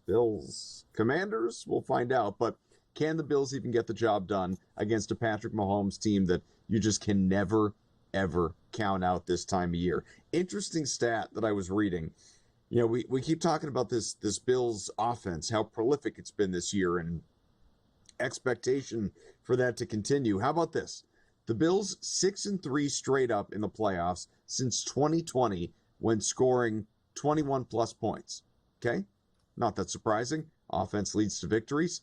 Bills-Commanders. We'll find out. But can the Bills even get the job done against a Patrick Mahomes team that you just can never, ever count out this time of year? Interesting stat that I was reading. You know, we keep talking about this Bills offense, how prolific it's been this year, and expectation for that to continue. How about this? The Bills 6-3 straight up in the playoffs since 2020 when scoring 21-plus points. Okay? Not that surprising. Offense leads to victories.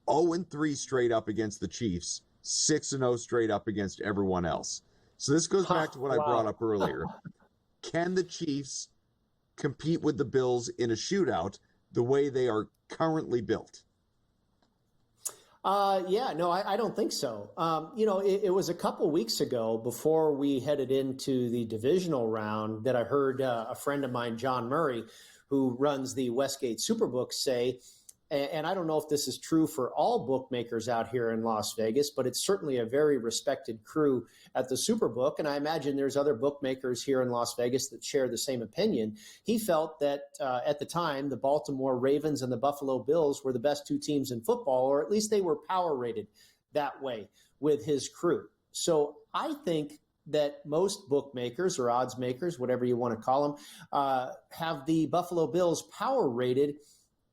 0-3 straight up against the Chiefs. 6-0 straight up against everyone else. So this goes back to what I brought up earlier. Can the Chiefs compete with the Bills in a shootout the way they are currently built? I don't think so. It was a couple weeks ago before we headed into the divisional round that I heard a friend of mine, John Murray, who runs the Westgate Superbook, say, and I don't know if this is true for all bookmakers out here in Las Vegas, but it's certainly a very respected crew at the Superbook, and I imagine there's other bookmakers here in Las Vegas that share the same opinion. He felt that at the time, the Baltimore Ravens and the Buffalo Bills were the best two teams in football, or at least they were power rated that way with his crew. So I think that most bookmakers or odds makers, whatever you want to call them, have the Buffalo Bills power rated,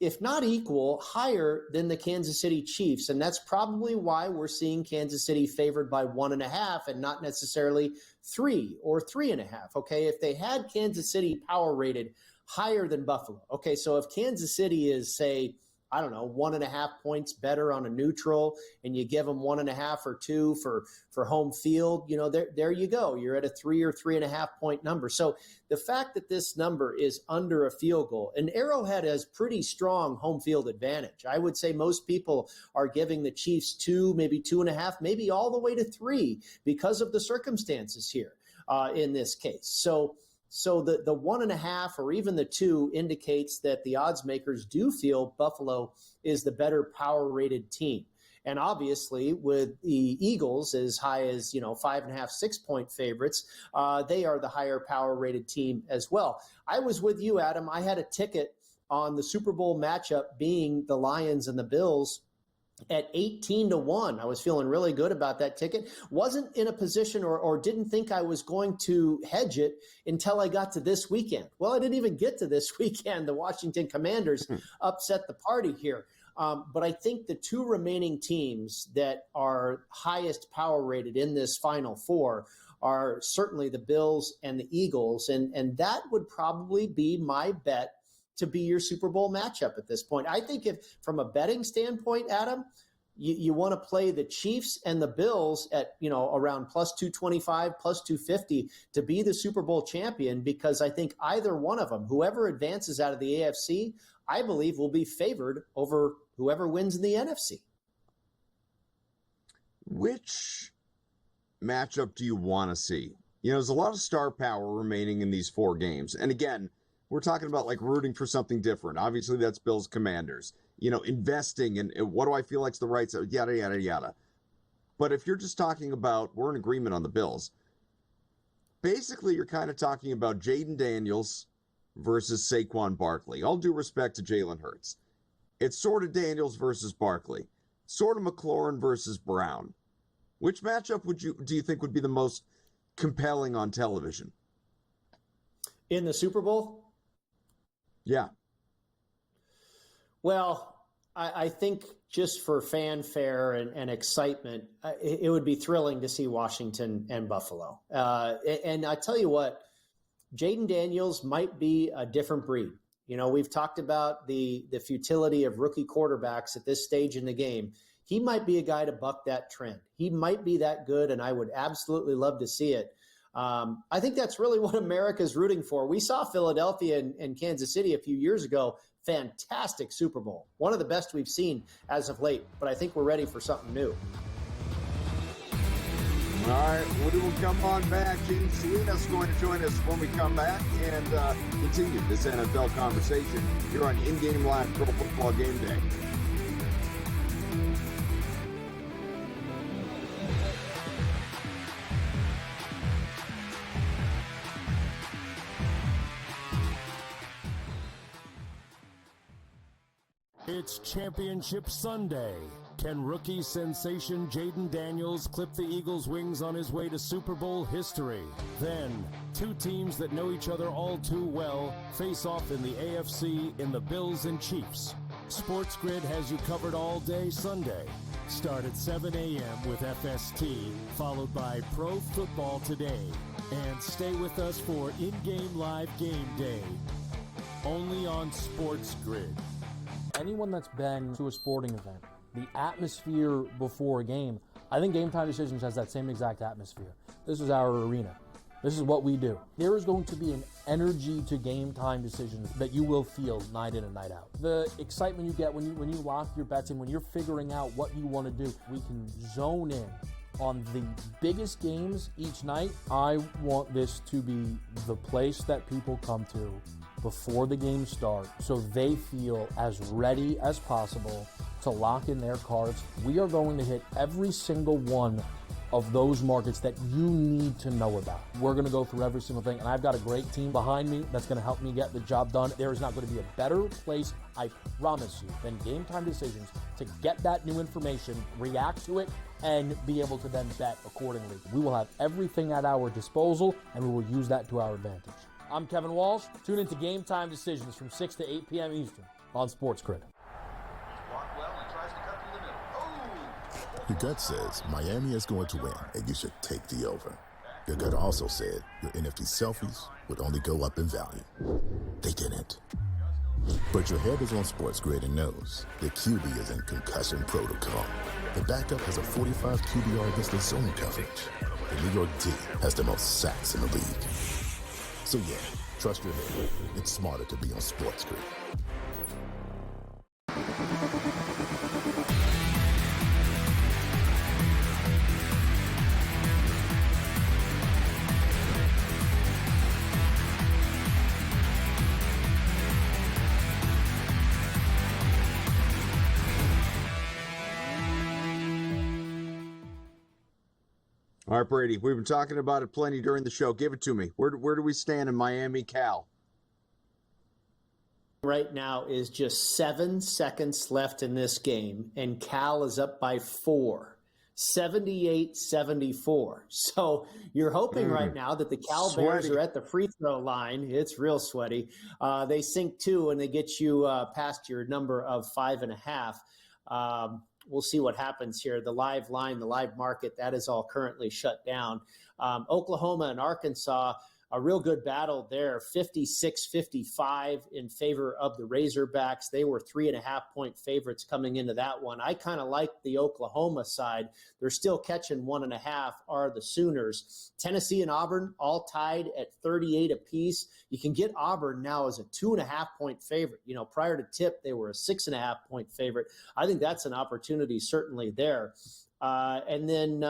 if not equal, higher than the Kansas City Chiefs. And that's probably why we're seeing Kansas City favored by 1.5 and not necessarily 3 or 3.5. Okay, if they had Kansas City power rated higher than Buffalo, okay, so if Kansas City is, say, I don't know, 1.5 points better on a neutral, and you give them 1.5 or 2 for home field, there you go. You're at a 3 or 3.5 point number. So the fact that this number is under a field goal, and Arrowhead has pretty strong home field advantage. I would say most people are giving the Chiefs 2, maybe 2.5, maybe all the way to 3 because of the circumstances here in this case. So the 1.5 or even the 2 indicates that the odds makers do feel Buffalo is the better power rated team. And obviously with the Eagles as high as, 5.5, 6 point favorites, they are the higher power rated team as well. I was with you, Adam. I had a ticket on the Super Bowl matchup being the Lions and the Bills at 18-1. I was feeling really good about that ticket. Wasn't in a position or didn't think I was going to hedge it until I got to this weekend. Well, I didn't even get to this weekend. The Washington Commanders upset the party here. But I think the 2 remaining teams that are highest power rated in this Final Four are certainly the Bills and the Eagles. And that would probably be my bet to be your Super Bowl matchup at this point. I think if from a betting standpoint, Adam, you want to play the Chiefs and the Bills at, around plus 225, plus 250 to be the Super Bowl champion, because I think either one of them, whoever advances out of the AFC, I believe will be favored over whoever wins in the NFC. Which matchup do you want to see? There's a lot of star power remaining in these 4 games. And again, we're talking about like rooting for something different. Obviously, that's Bills Commanders. Investing in what do I feel like's the right side, yada, yada, yada. But if you're just talking about, we're in agreement on the Bills, basically you're kind of talking about Jaden Daniels versus Saquon Barkley. All due respect to Jalen Hurts. It's sort of Daniels versus Barkley. Sort of McLaurin versus Brown. Which matchup do you think would be the most compelling on television? In the Super Bowl? Yeah. Well, I think just for fanfare and excitement, it would be thrilling to see Washington and Buffalo. And I tell you what, Jaden Daniels might be a different breed. We've talked about the futility of rookie quarterbacks at this stage in the game. He might be a guy to buck that trend. He might be that good, and I would absolutely love to see it. I think that's really what America's rooting for. We saw Philadelphia and Kansas City a few years ago. Fantastic Super Bowl. One of the best we've seen as of late, but I think we're ready for something new. All right, we will come on back. James Salinas is going to join us when we come back and continue this NFL conversation here on In Game Live Pro Football Game Day. It's Championship Sunday. Can rookie sensation Jaden Daniels clip the Eagles' wings on his way to Super Bowl history? Then, 2 teams that know each other all too well face off in the AFC in the Bills and Chiefs. SportsGrid has you covered all day Sunday. Start at 7 a.m. with FST, followed by Pro Football Today. And stay with us for In-Game Live Game Day. Only on SportsGrid. Anyone that's been to a sporting event, the atmosphere before a game, I think Game Time Decisions has that same exact atmosphere. This is our arena. This is what we do. There is going to be an energy to Game Time Decisions that you will feel night in and night out. The excitement you get when you lock your bets in, when you're figuring out what you want to do, we can zone in on the biggest games each night. I want this to be the place that people come to before the game starts so they feel as ready as possible to lock in their cards. We are going to hit every single one of those markets that you need to know about. We're going to go through every single thing, and I've got a great team behind me that's going to help me get the job done. There is not going to be a better place, I promise you, than Game Time Decisions to get that new information, react to it, and be able to then bet accordingly. We will have everything at our disposal, and we will use that to our advantage. I'm Kevin Walsh. Tune into Game Time Decisions from 6 to 8 p.m. Eastern on SportsGrid. Your gut says Miami is going to win, and you should take the over. Your gut also said your NFT selfies would only go up in value. They didn't. But your head is on SportsGrid and knows the QB is in concussion protocol. The backup has a 45 QBR against the zone coverage. The New York D has the most sacks in the league. So yeah, trust your head. It's smarter to be on SportsGrid. All right, Brady, we've been talking about it plenty during the show. Give it to me. Where do we stand in Miami, Cal? Right now is just 7 seconds left in this game, and Cal is up by 4, 78-74. So you're hoping right now that the Cal Bears are at the free throw line. It's real sweaty. They sink 2, and they get you past your number of 5.5. We'll see what happens here. The live line, the live market, that is all currently shut down. Oklahoma and Arkansas, a real good battle there, 56-55 in favor of the Razorbacks. They were 3.5-point favorites coming into that one. I kind of like the Oklahoma side. They're still catching 1.5 are the Sooners. Tennessee and Auburn all tied at 38 apiece. You can get Auburn now as a 2.5-point favorite. You know, prior to tip, they were a 6.5-point favorite. I think that's an opportunity certainly there. And then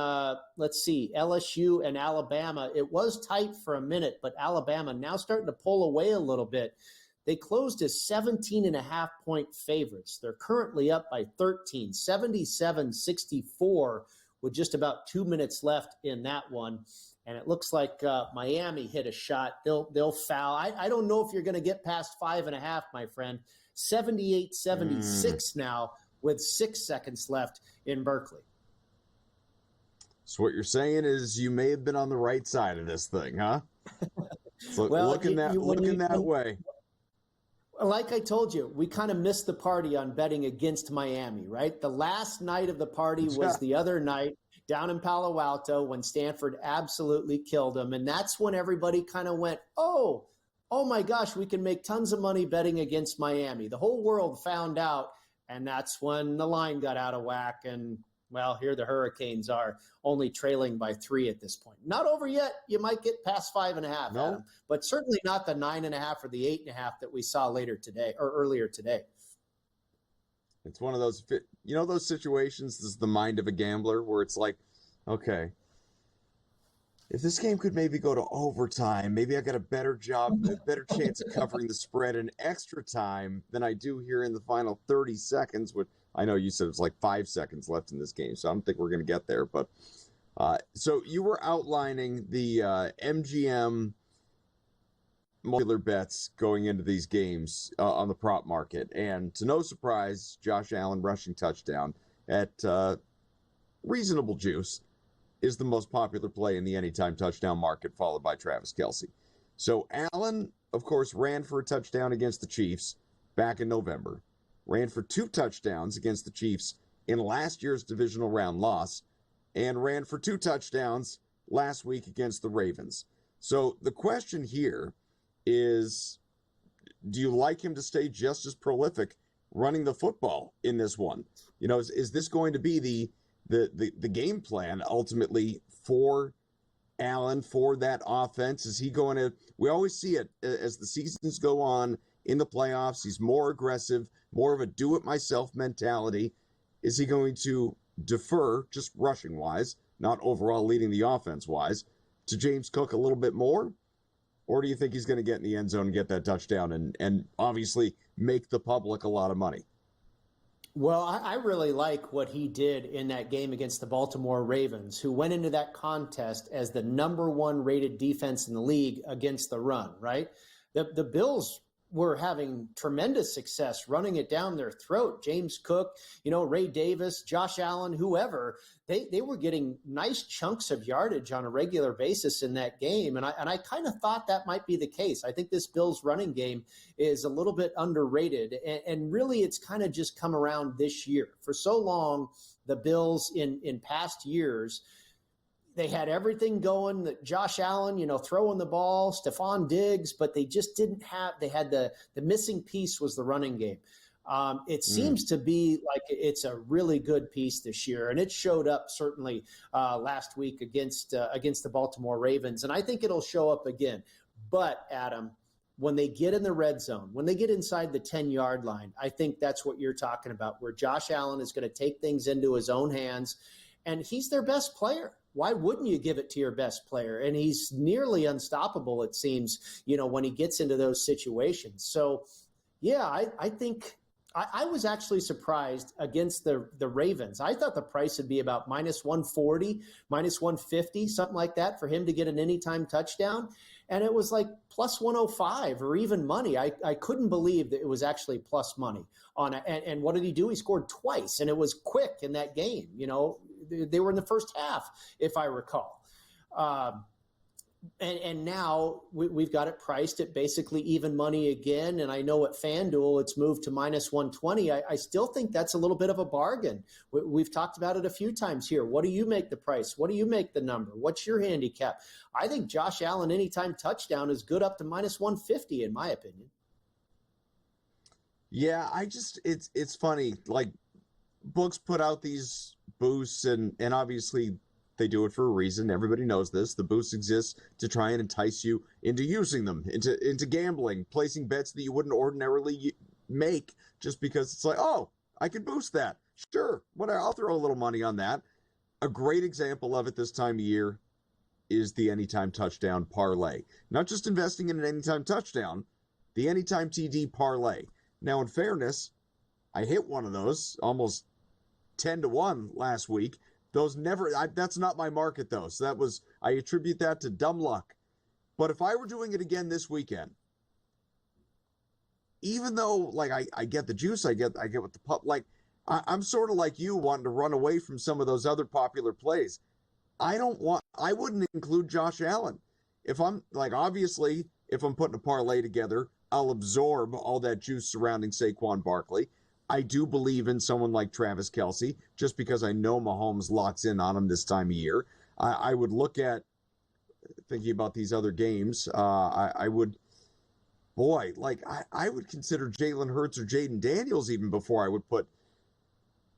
let's see, LSU and Alabama. It was tight for a minute, but Alabama now starting to pull away a little bit. They closed as 17.5-point favorites. They're currently up by 13, 77-64 with just about 2 minutes left in that one. And it looks like Miami hit a shot. They'll foul. I don't know if you're going to get past 5.5, my friend. 78-76 now with 6 seconds left in Berkeley. So what you're saying is you may have been on the right side of this thing, huh? So well, looking that way. Like I told you, we kind of missed the party on betting against Miami, right? The last night of the party was the other night down in Palo Alto when Stanford absolutely killed them. And that's when everybody kind of went, oh my gosh, we can make tons of money betting against Miami. The whole world found out, and that's when the line got out of whack. And well, here the Hurricanes are only trailing by 3 at this point. Not over yet. You might get past 5.5, Adam, but certainly not the 9.5 or the 8.5 that we saw later today or earlier today. It's one of those, those situations, this is the mind of a gambler where it's like, okay, if this game could maybe go to overtime, maybe I got a better chance of covering the spread in extra time than I do here in the final 30 seconds, which I know you said it's like 5 seconds left in this game, so I don't think we're going to get there. But so you were outlining the MGM multiple bets going into these games on the prop market. And to no surprise, Josh Allen rushing touchdown at reasonable juice is the most popular play in the anytime touchdown market, followed by Travis Kelce. So Allen, of course, ran for a touchdown against the Chiefs back in November. Ran for 2 touchdowns against the Chiefs in last year's divisional round loss, and ran for 2 touchdowns last week against the Ravens. So the question here is, do you like him to stay just as prolific running the football in this one? You know, is this going to be the game plan ultimately for Allen, for that offense? Is he going to, we always see it as the seasons go on in the playoffs, he's more aggressive, more of a do-it-myself mentality. Is he going to defer, just rushing-wise, not overall leading the offense-wise, to James Cook a little bit more? Or do you think he's going to get in the end zone and get that touchdown and obviously make the public a lot of money? Well, I really like what he did in that game against the Baltimore Ravens, who went into that contest as the number 1 rated defense in the league against the run, right? The Bills were having tremendous success running it down their throat. James Cook, Ray Davis, Josh Allen, whoever, they were getting nice chunks of yardage on a regular basis in that game. And I kind of thought that might be the case. I think this Bills running game is a little bit underrated. And really, it's kind of just come around this year. For so long, the Bills in past years, they had everything going, that Josh Allen, throwing the ball, Stephon Diggs, but they just didn't have, they had the missing piece was the running game. It seems to be like it's a really good piece this year, and it showed up certainly last week against the Baltimore Ravens, and I think it'll show up again. But, Adam, when they get in the red zone, when they get inside the 10-yard line, I think that's what you're talking about, where Josh Allen is going to take things into his own hands, and he's their best player. Why wouldn't you give it to your best player? And he's nearly unstoppable, it seems, when he gets into those situations. So, yeah, I think I was actually surprised against the Ravens. I thought the price would be about minus 140, minus 150, something like that, for him to get an anytime touchdown. And it was like plus 105 or even money. I couldn't believe that it was actually plus money on it. And what did he do? He scored twice, and it was quick in that game. They were in the first half, if I recall. And now we've got it priced at basically even money again. And I know at FanDuel it's moved to minus 120. I still think that's a little bit of a bargain. We've talked about it a few times here. What do you make the price? What do you make the number? What's your handicap? I think Josh Allen anytime touchdown is good up to minus 150 in my opinion. Yeah, it's funny. Like, books put out these boosts and obviously they do it for a reason. Everybody knows this. The boost exists to try and entice you into using them, into gambling, placing bets that you wouldn't ordinarily make just because it's like, oh, I can boost that. Sure, I'll throw a little money on that. A great example of it this time of year is the anytime touchdown parlay. Not just investing in an anytime touchdown, the anytime TD parlay. Now, in fairness, I hit one of those almost 10-1 last week. Those that's not my market though. So I attribute that to dumb luck. But if I were doing it again this weekend, even though like I get the juice, I get what the pup, like I'm sort of like you wanting to run away from some of those other popular plays. I wouldn't include Josh Allen. If I'm like, obviously, if I'm putting a parlay together, I'll absorb all that juice surrounding Saquon Barkley. I do believe in someone like Travis Kelce, just because I know Mahomes locks in on him this time of year. I would look at, thinking about these other games, I would consider Jalen Hurts or Jaden Daniels even before I would put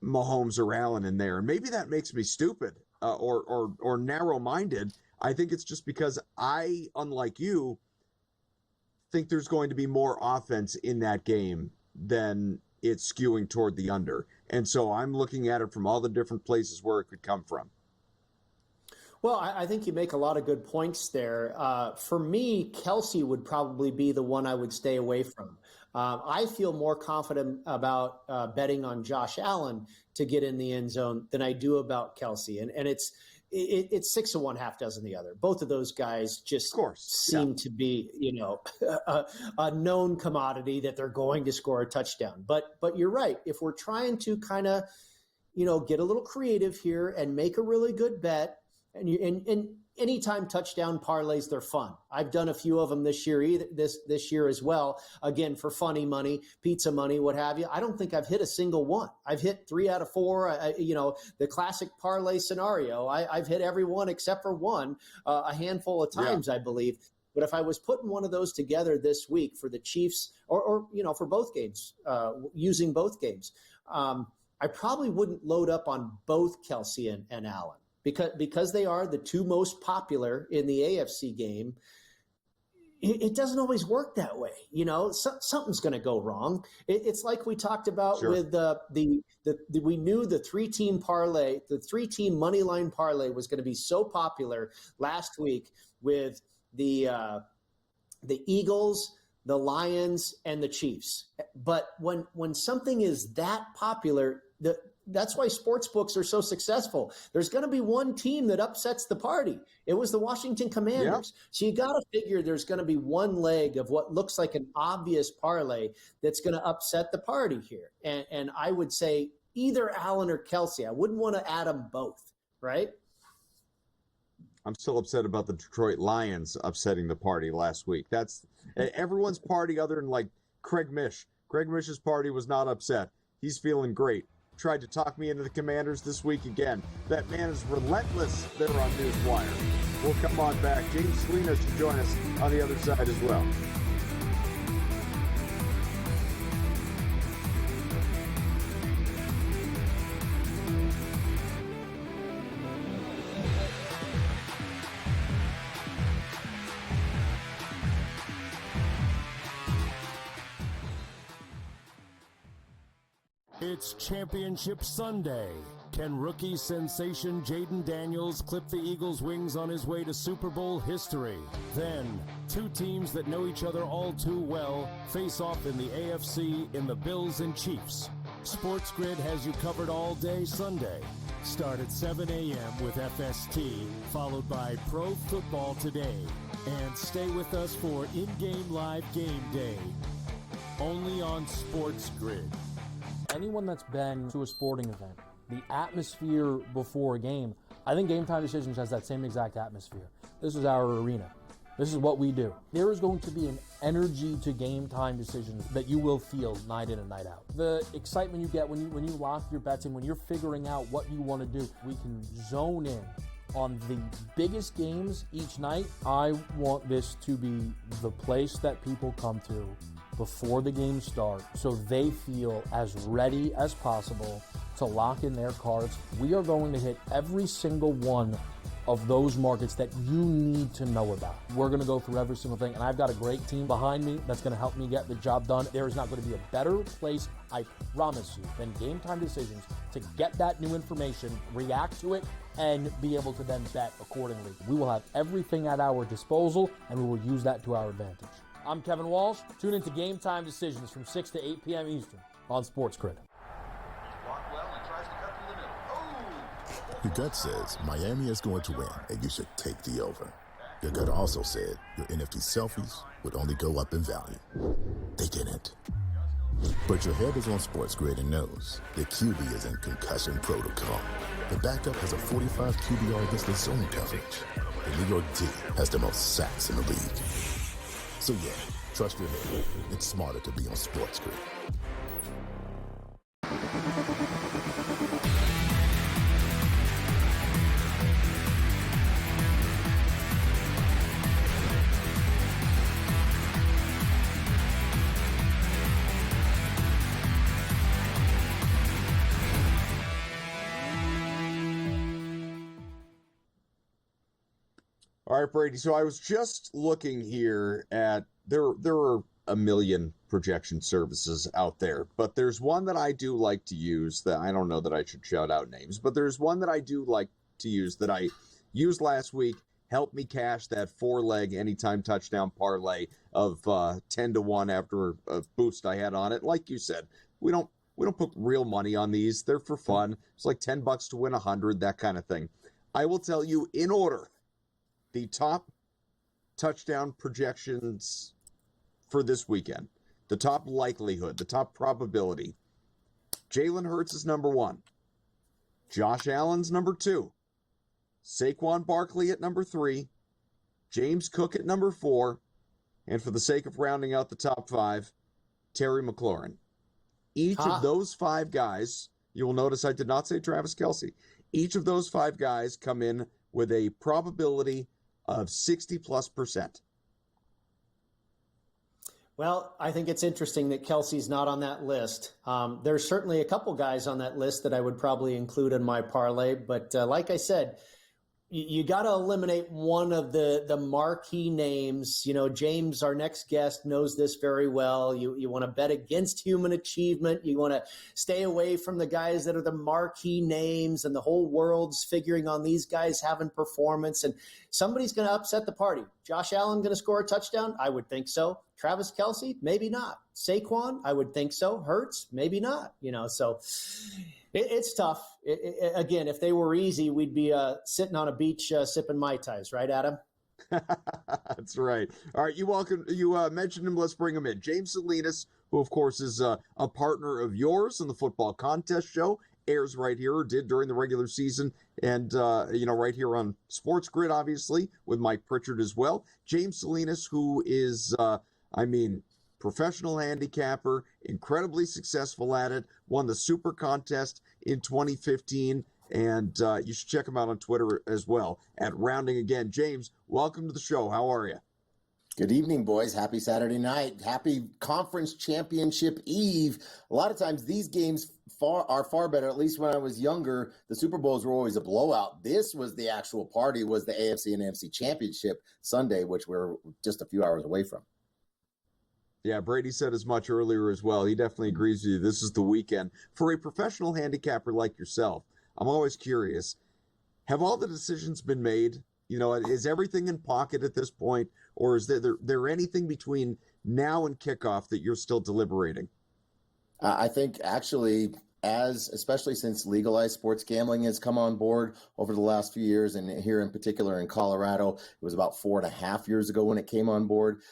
Mahomes or Allen in there. And maybe that makes me stupid or narrow-minded. I think it's just because I, unlike you, think there's going to be more offense in that game than it's skewing toward the under. And so I'm looking at it from all the different places where it could come from. Well, I think you make a lot of good points there. For me, Kelce would probably be the one I would stay away from. I feel more confident about betting on Josh Allen to get in the end zone than I do about Kelce. And it's 6 of one, half dozen the other. Both of those guys just seem to be, a known commodity that they're going to score a touchdown. But you're right. If we're trying to kind of, get a little creative here and make a really good bet, and anytime touchdown parlays, they're fun. I've done a few of them this year, this year as well. Again, for funny money, pizza money, what have you. I don't think I've hit a single one. I've hit 3 out of 4. The classic parlay scenario. I've hit every one except for one a handful of times, I believe. But if I was putting one of those together this week for the Chiefs, or for both games, using both games, I probably wouldn't load up on both Kelce and Allen. Because they are the two most popular in the AFC game, it doesn't always work that way. Something's going to go wrong. It's like we talked about with we knew the 3-team parlay, the 3-team money line parlay was going to be so popular last week with the Eagles, the Lions, and the Chiefs. But when something is that popular, that's why sports books are so successful. There's going to be one team that upsets the party. It was the Washington Commanders. Yeah. So you got to figure there's going to be one leg of what looks like an obvious parlay that's going to upset the party here. And I would say either Allen or Kelce. I wouldn't want to add them both, right? I'm still upset about the Detroit Lions upsetting the party last week. That's everyone's party other than like Craig Mish. Craig Mish's party was not upset. He's feeling great. tried to talk me into the Commanders this week again. That man is relentless there on Newswire. We'll come on back. James Salinas to join us on the other side as well. It's Championship Sunday. Can rookie sensation Jaden Daniels clip the Eagles' wings on his way to Super Bowl history? Then, two teams that know each other all too well face off in the AFC in the Bills and Chiefs. SportsGrid has you covered all day Sunday. Start at 7 a.m. with FST, followed by Pro Football Today. And stay with us for in-game live game day. Only on SportsGrid. Anyone that's been to a sporting event, the atmosphere before a game, I think Game Time Decisions has that same exact atmosphere. This is our arena. This is what we do. There is going to be an energy to Game Time Decisions that you will feel night in and night out. The excitement you get when you lock your bets in, when you're figuring out what you want to do, we can zone in on the biggest games each night. I want this to be the place that people come to before the games start so they feel as ready as possible to lock in their cards. We are going to hit every single one of those markets that you need to know about. We're going to go through every single thing, and I've got a great team behind me that's going to help me get the job done. There is not going to be a better place, I promise you, than Game Time Decisions to get that new information, react to it, and be able to then bet accordingly. We will have everything at our disposal, and we will use that to our advantage. I'm Kevin Walsh. Tune into Game Time Decisions from 6 to 8 p.m. Eastern on SportsGrid. Your gut says Miami is going to win, and you should take the over. Your gut also said your NFT selfies would only go up in value. They didn't. But your head is on SportsGrid and knows the QB is in concussion protocol. The backup has a 45 QBR against the zone coverage. The New York D has the most sacks in the league. So yeah, trust your head. It's smarter to be on SportsGrid. All right, Brady. So I was just looking here at there are a million projection services out there, but there's one that I do like to use that I don't know that I should shout out names, but there's one that I do like to use that I used last week, helped me cash that 4-leg anytime touchdown parlay of 10-1 after a boost I had on it. Like you said, we don't put real money on these. They're for fun. It's like $10 to win 100, that kind of thing. I will tell you in order the top touchdown projections for this weekend, the top likelihood, the top probability. Jalen Hurts is number 1. Josh Allen's number 2. Saquon Barkley at number 3. James Cook at number 4. And for the sake of rounding out the top 5, Terry McLaurin. Each of those 5 guys, you will notice I did not say Travis Kelce. Each of those 5 guys come in with a probability of 60+%. Well, I think it's interesting that Kelsey's not on that list. There's certainly a couple guys on that list that I would probably include in my parlay, but like I said, you got to eliminate one of the marquee names. You know, James, our next guest, knows this very well. You want to bet against human achievement. You want to stay away from the guys that are the marquee names and the whole world's figuring on these guys having performance. And somebody's going to upset the party. Josh Allen going to score a touchdown? I would think so. Travis Kelce? Maybe not. Saquon? I would think so. Hurts? Maybe not. You know, so it's tough. Again, if they were easy, we'd be sitting on a beach sipping Mai Tais, right, Adam? That's right. All right, you mentioned him. Let's bring him in. James Salinas, who, of course, is a partner of yours in the Football Contest Show, airs right here, or did during the regular season, and, right here on SportsGrid, obviously, with Mike Pritchard as well. James Salinas, who is, professional handicapper, incredibly successful at it, won the Super Contest in 2015, and you should check him out on Twitter as well at Rounding Again. James, welcome to the show. How are you? Good evening, boys. Happy Saturday night. Happy Conference Championship Eve. A lot of times these games are far better. At least when I was younger, the Super Bowls were always a blowout. This was the actual party, was the AFC and NFC Championship Sunday, which we're just a few hours away from. Yeah, Brady said as much earlier as well. He definitely agrees with you. This is the weekend. For a professional handicapper like yourself, I'm always curious, have all the decisions been made? You know, is everything in pocket at this point, or is there anything between now and kickoff that you're still deliberating? I think actually, especially since legalized sports gambling has come on board over the last few years, and here in particular in Colorado, it was about 4.5 years ago when it came on board.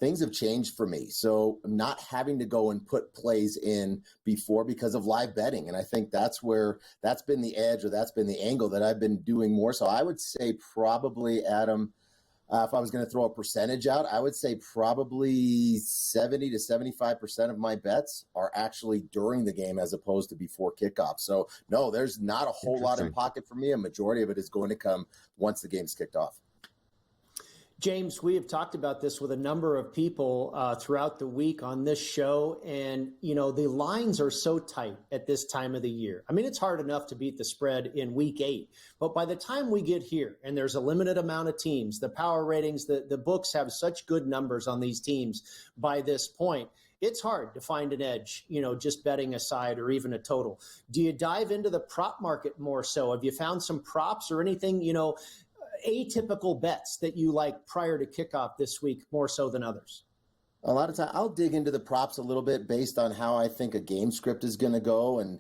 Things have changed for me. So not having to go and put plays in before because of live betting. And I think that's been the edge, or that's been the angle that I've been doing more. So I would say probably, Adam, if I was going to throw a percentage out, I would say probably 70 to 75% of my bets are actually during the game as opposed to before kickoff. So no, there's not a whole lot in pocket for me. A majority of it is going to come once the game's kicked off. James, we have talked about this with a number of people throughout the week on this show. And, you know, the lines are so tight at this time of the year. I mean, it's hard enough to beat the spread in week 8. But by the time we get here, and there's a limited amount of teams, the power ratings, the books have such good numbers on these teams by this point, it's hard to find an edge, you know, just betting aside or even a total. Do you dive into the prop market more so? Have you found some props or anything, you know, atypical bets that you like prior to kickoff this week more so than others? A lot of time I'll dig into the props a little bit based on how I think a game script is going to go. And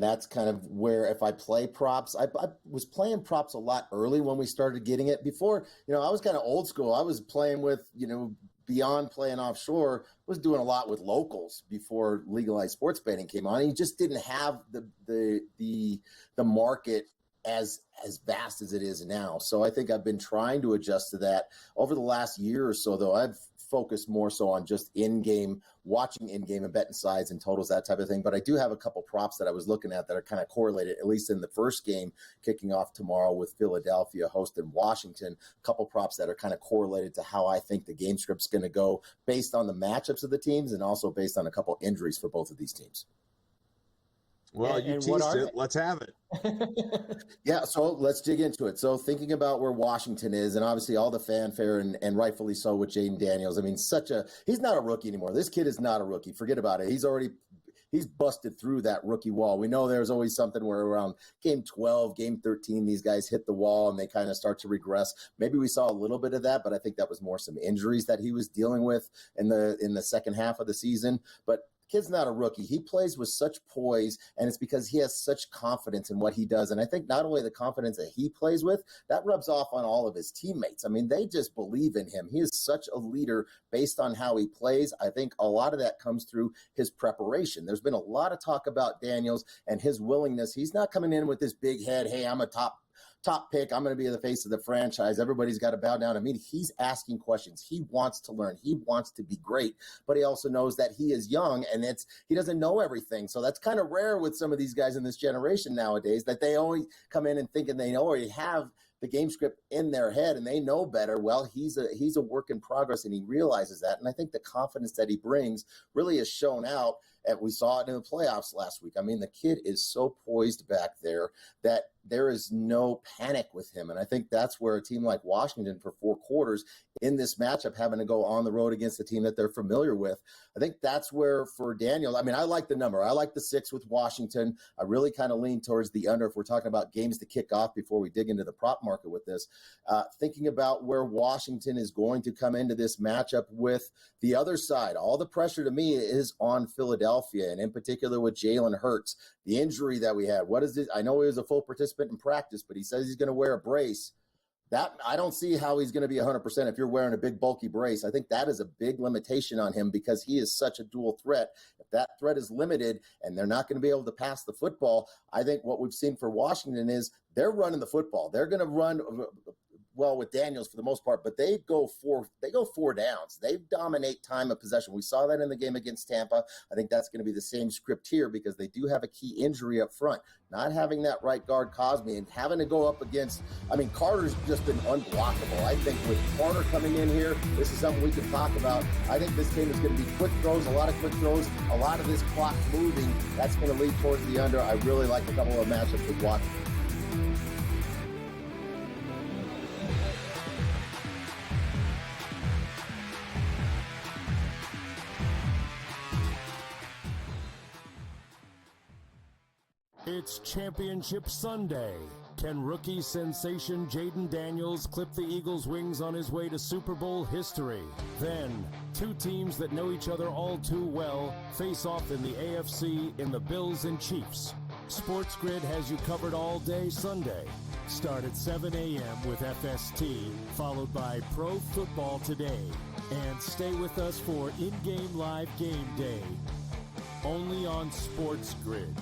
that's kind of where, if I play props, I was playing props a lot early when we started getting it. Before, you know, I was kind of old school. I was playing with, you know, beyond playing offshore, was doing a lot with locals before legalized sports betting came on. And you just didn't have the market as vast as it is now. So I think I've been trying to adjust to that over the last year or so, though. I've focused more so on just in-game, watching in-game and betting sides and totals, that type of thing. But I do have a couple props that I was looking at that are kind of correlated, at least in the first game kicking off tomorrow with Philadelphia hosting Washington, a couple props that are kind of correlated to how I think the game script's going to go based on the matchups of the teams and also based on a couple injuries for both of these teams. Well, you teased it. Let's have it. Yeah, so let's dig into it. So thinking about where Washington is, and obviously all the fanfare, and rightfully so with Jaden Daniels. I mean, he's not a rookie anymore. This kid is not a rookie. Forget about it. He's busted through that rookie wall. We know there's always something where around game 12, game 13, these guys hit the wall and they kind of start to regress. Maybe we saw a little bit of that, but I think that was more some injuries that he was dealing with in the second half of the season. But kid's not a rookie. He plays with such poise, and it's because he has such confidence in what he does. And I think not only the confidence that he plays with, that rubs off on all of his teammates. I mean, they just believe in him. He is such a leader based on how he plays. I think a lot of that comes through his preparation. There's been a lot of talk about Daniels and his willingness. He's not coming in with this big head, hey, I'm a top pick, I'm going to be the face of the franchise, everybody's got to bow down to me. He's asking questions. He wants to learn. He wants to be great, but he also knows that he is young and he doesn't know everything. So that's kind of rare with some of these guys in this generation nowadays, that they always come in and thinking they already have the game script in their head and they know better. Well, he's a work in progress and he realizes that. And I think the confidence that he brings really is shown out. And we saw it in the playoffs last week. I mean, the kid is so poised back there that there is no panic with him. And I think that's where a team like Washington for 4 quarters in this matchup, having to go on the road against a team that they're familiar with, I think that's where for Daniel, I mean, I like the number. I like the 6 with Washington. I really kind of lean towards the under if we're talking about games to kick off before we dig into the prop market with this. Thinking about where Washington is going to come into this matchup with the other side, all the pressure to me is on Philadelphia, and in particular with Jalen Hurts. The injury that we had, what is it? I know he was a full participant in practice, but he says he's going to wear a brace. That I don't see how he's going to be 100% if you're wearing a big bulky brace. I think that is a big limitation on him because he is such a dual threat. If that threat is limited and they're not going to be able to pass the football, I think what we've seen for Washington is they're running the football. They're going to run well with Daniels for the most part, but they go four downs. They dominate time of possession. We saw that in the game against Tampa. I think that's going to be the same script here because they do have a key injury up front. Not having that right guard Cosme and having to go up against, Carter's just been unblockable. I think with Carter coming in here, this is something we can talk about. I think this game is going to be quick throws, a lot of quick throws, a lot of this clock moving. That's going to lead towards the under. I really like a couple of matchups with Washington. It's Championship Sunday. Can rookie sensation Jaden Daniels clip the Eagles' wings on his way to Super Bowl history? Then, two teams that know each other all too well face off in the AFC in the Bills and Chiefs. SportsGrid has you covered all day Sunday. Start at 7 a.m. with FST, followed by Pro Football Today. And stay with us for in-game live game day. Only on SportsGrid.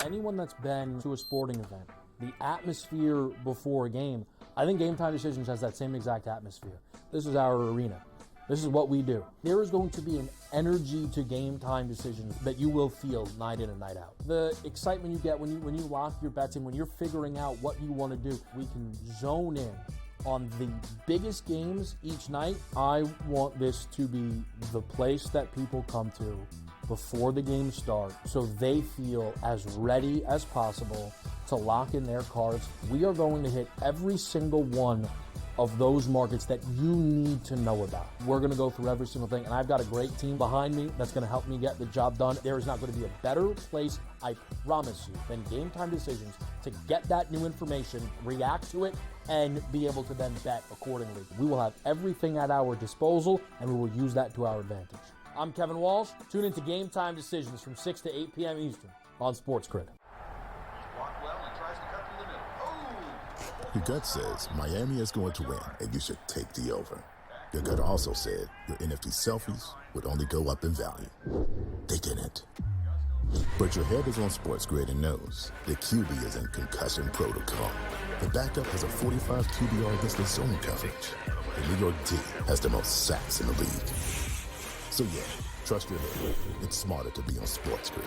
Anyone that's been to a sporting event, the atmosphere before a game, I think Game Time Decisions has that same exact atmosphere. This is our arena. This is what we do. There is going to be an energy to Game Time Decisions that you will feel night in and night out. The excitement you get when you lock your bets in, when you're figuring out what you want to do, we can zone in on the biggest games each night. I want this to be the place that people come to before the games start so they feel as ready as possible to lock in their cards. We are going to hit every single one of those markets that you need to know about. We're going to go through every single thing, and I've got a great team behind me that's going to help me get the job done. There is not going to be a better place, I promise you, than Game Time Decisions to get that new information, react to it, and be able to then bet accordingly. We will have everything at our disposal, and we will use that to our advantage. I'm Kevin Walsh. Tune into Game Time Decisions from 6 to 8 p.m. Eastern on SportsGrid. Your gut says Miami is going to win, and you should take the over. Your gut also said your NFT selfies would only go up in value. They didn't. But your head is on SportsGrid and knows the QB is in concussion protocol. The backup has a 45 QBR against the zone coverage. The New York D has the most sacks in the league. So yeah, trust your head. It's smarter to be on SportsGrid.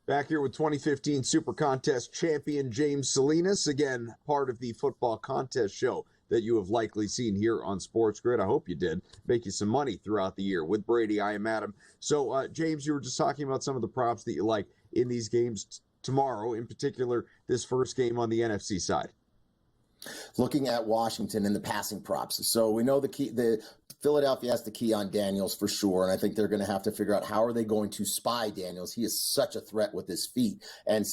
Back here with 2015 Super Contest champion James Salinas, again, part of the football contest show that you have likely seen here on SportsGrid. I hope you did. Make you some money throughout the year. With Brady, I am Adam. So, James, you were just talking about some of the props that you like in these games tomorrow, in particular, this first game on the NFC side. Looking at Washington and the passing props. So we know the Philadelphia has the key on Daniels for sure, and I think they're going to have to figure out how are they going to spy Daniels. He is such a threat with his feet and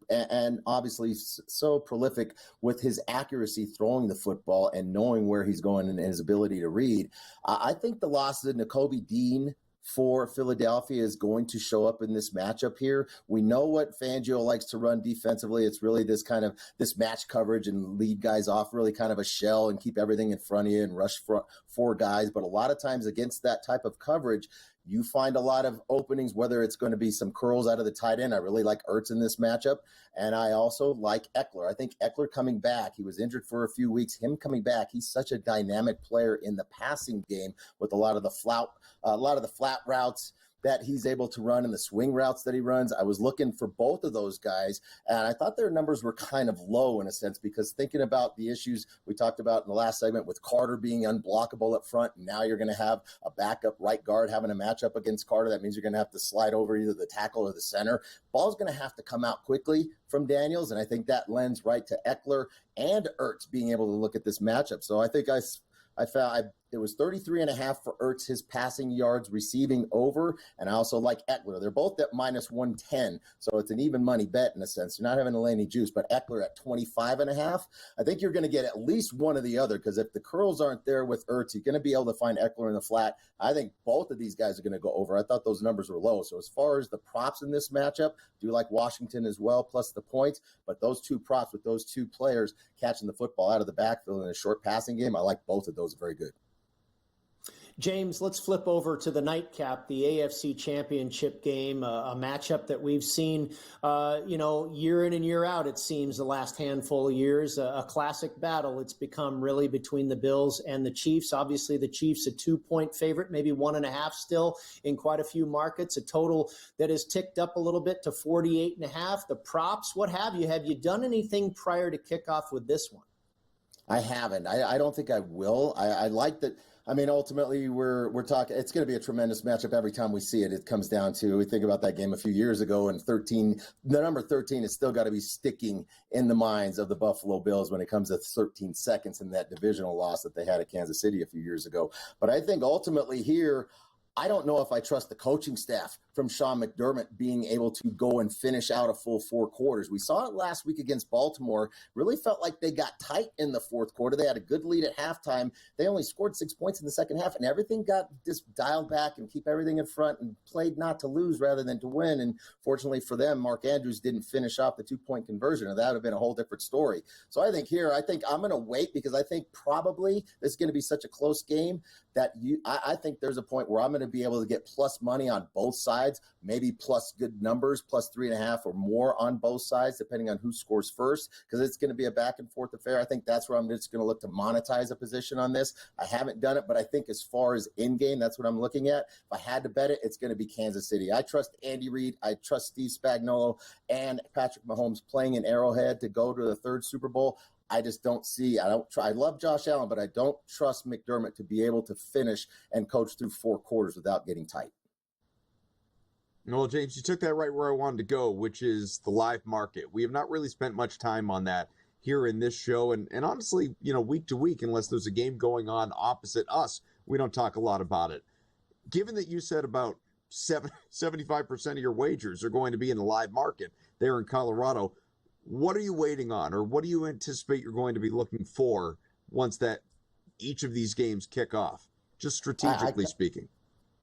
and obviously so prolific with his accuracy throwing the football and knowing where he's going and his ability to read. I think the loss of Nakobe Dean for Philadelphia is going to show up in this matchup here. We know what Fangio likes to run defensively. It's really this match coverage and lead guys off, really kind of a shell and keep everything in front of you and rush four guys. But a lot of times against that type of coverage, you find a lot of openings, whether it's going to be some curls out of the tight end. I really like Ertz in this matchup. And I also like Eckler. I think Eckler coming back, he was injured for a few weeks. Him coming back, he's such a dynamic player in the passing game with a lot of the flat routes that he's able to run and the swing routes that he runs. I was looking for both of those guys, and I thought their numbers were kind of low in a sense because thinking about the issues we talked about in the last segment with Carter being unblockable up front, and now you're going to have a backup right guard having a matchup against Carter. That means you're going to have to slide over either the tackle or the center. Ball's going to have to come out quickly from Daniels, and I think that lends right to Eckler and Ertz being able to look at this matchup. So I think I It was 33.5 for Ertz, his passing yards receiving over. And I also like Eckler. They're both at minus 110. So it's an even money bet in a sense. You're not having any juice, but Eckler at 25.5. I think you're going to get at least one or the other, because if the curls aren't there with Ertz, you're going to be able to find Eckler in the flat. I think both of these guys are going to go over. I thought those numbers were low. So as far as the props in this matchup, I do like Washington as well, plus the points. But those two props with those two players catching the football out of the backfield in a short passing game, I like both of those very good. James, let's flip over to the nightcap, the AFC Championship game, a matchup that we've seen, year in and year out, it seems, the last handful of years, a classic battle. It's become really between the Bills and the Chiefs. Obviously, the Chiefs a 2-point favorite, maybe 1.5 still in quite a few markets, a total that has ticked up a little bit to 48.5. The props, what have you? Have you done anything prior to kickoff with this one? I haven't. I don't think I will. I like that. I mean, ultimately, we're talking. It's going to be a tremendous matchup every time we see it. It comes down to, we think about that game a few years ago, and 13. The number 13 has still got to be sticking in the minds of the Buffalo Bills when it comes to 13 seconds in that divisional loss that they had at Kansas City a few years ago. But I think ultimately here, I don't know if I trust the coaching staff from Sean McDermott being able to go and finish out a full 4 quarters. We saw it last week against Baltimore. Really felt like they got tight in the fourth quarter. They had a good lead at halftime. They only scored 6 points in the second half, and everything got just dialed back and keep everything in front and played not to lose rather than to win. And fortunately for them, Mark Andrews didn't finish off the 2-point conversion, and that would have been a whole different story. So I think I'm going to wait, because I think probably this is going to be such a close game that I think there's a point where I'm going to be able to get plus money on both sides, maybe plus good numbers, plus 3.5 or more on both sides, depending on who scores first, because it's going to be a back and forth affair. I think that's where I'm just going to look to monetize a position on this. I haven't done it, but I think as far as in-game, that's what I'm looking at. If I had to bet it, it's going to be Kansas City. I trust Andy Reid. I trust Steve Spagnuolo and Patrick Mahomes playing in Arrowhead to go to the 3rd Super Bowl. I just don't see. I love Josh Allen, but I don't trust McDermott to be able to finish and coach through 4 quarters without getting tight. Well, James, you took that right where I wanted to go, which is the live market. We have not really spent much time on that here in this show. And honestly, week to week, unless there's a game going on opposite us, we don't talk a lot about it. Given that you said about 75% of your wagers are going to be in the live market there in Colorado, what are you waiting on, or what do you anticipate you're going to be looking for once that each of these games kick off, just strategically speaking?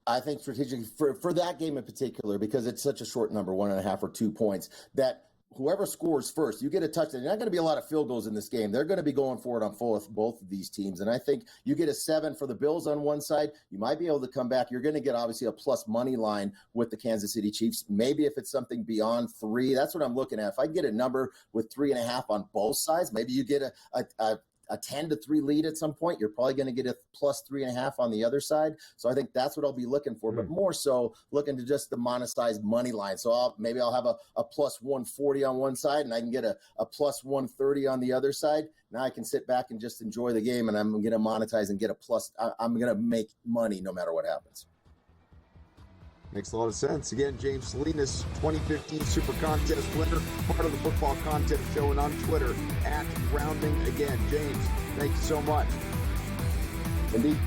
I think strategically for that game in particular, because it's such a short number, 1.5 or 2 points, that whoever scores first, you get a touchdown. There's not going to be a lot of field goals in this game. They're going to be going for it on both of these teams. And I think you get a 7 for the Bills on one side. You might be able to come back. You're going to get obviously a plus money line with the Kansas City Chiefs. Maybe if it's something beyond 3, that's what I'm looking at. If I get a number with 3.5 on both sides, maybe you get a 10-3 lead at some point, you're probably going to get a plus 3.5 on the other side. So I think that's what I'll be looking for, but more so looking to just the monetized money line. So I'll have a plus 140 on one side, and I can get a plus 130 on the other side. Now I can sit back and just enjoy the game, and I'm going to monetize and get a plus. I'm going to make money no matter what happens. Makes a lot of sense. Again, James Salinas, 2015 Super Contest winner, part of the Football Contest Show, and on Twitter @GroundingAgain. James, thank you so much. Indeed.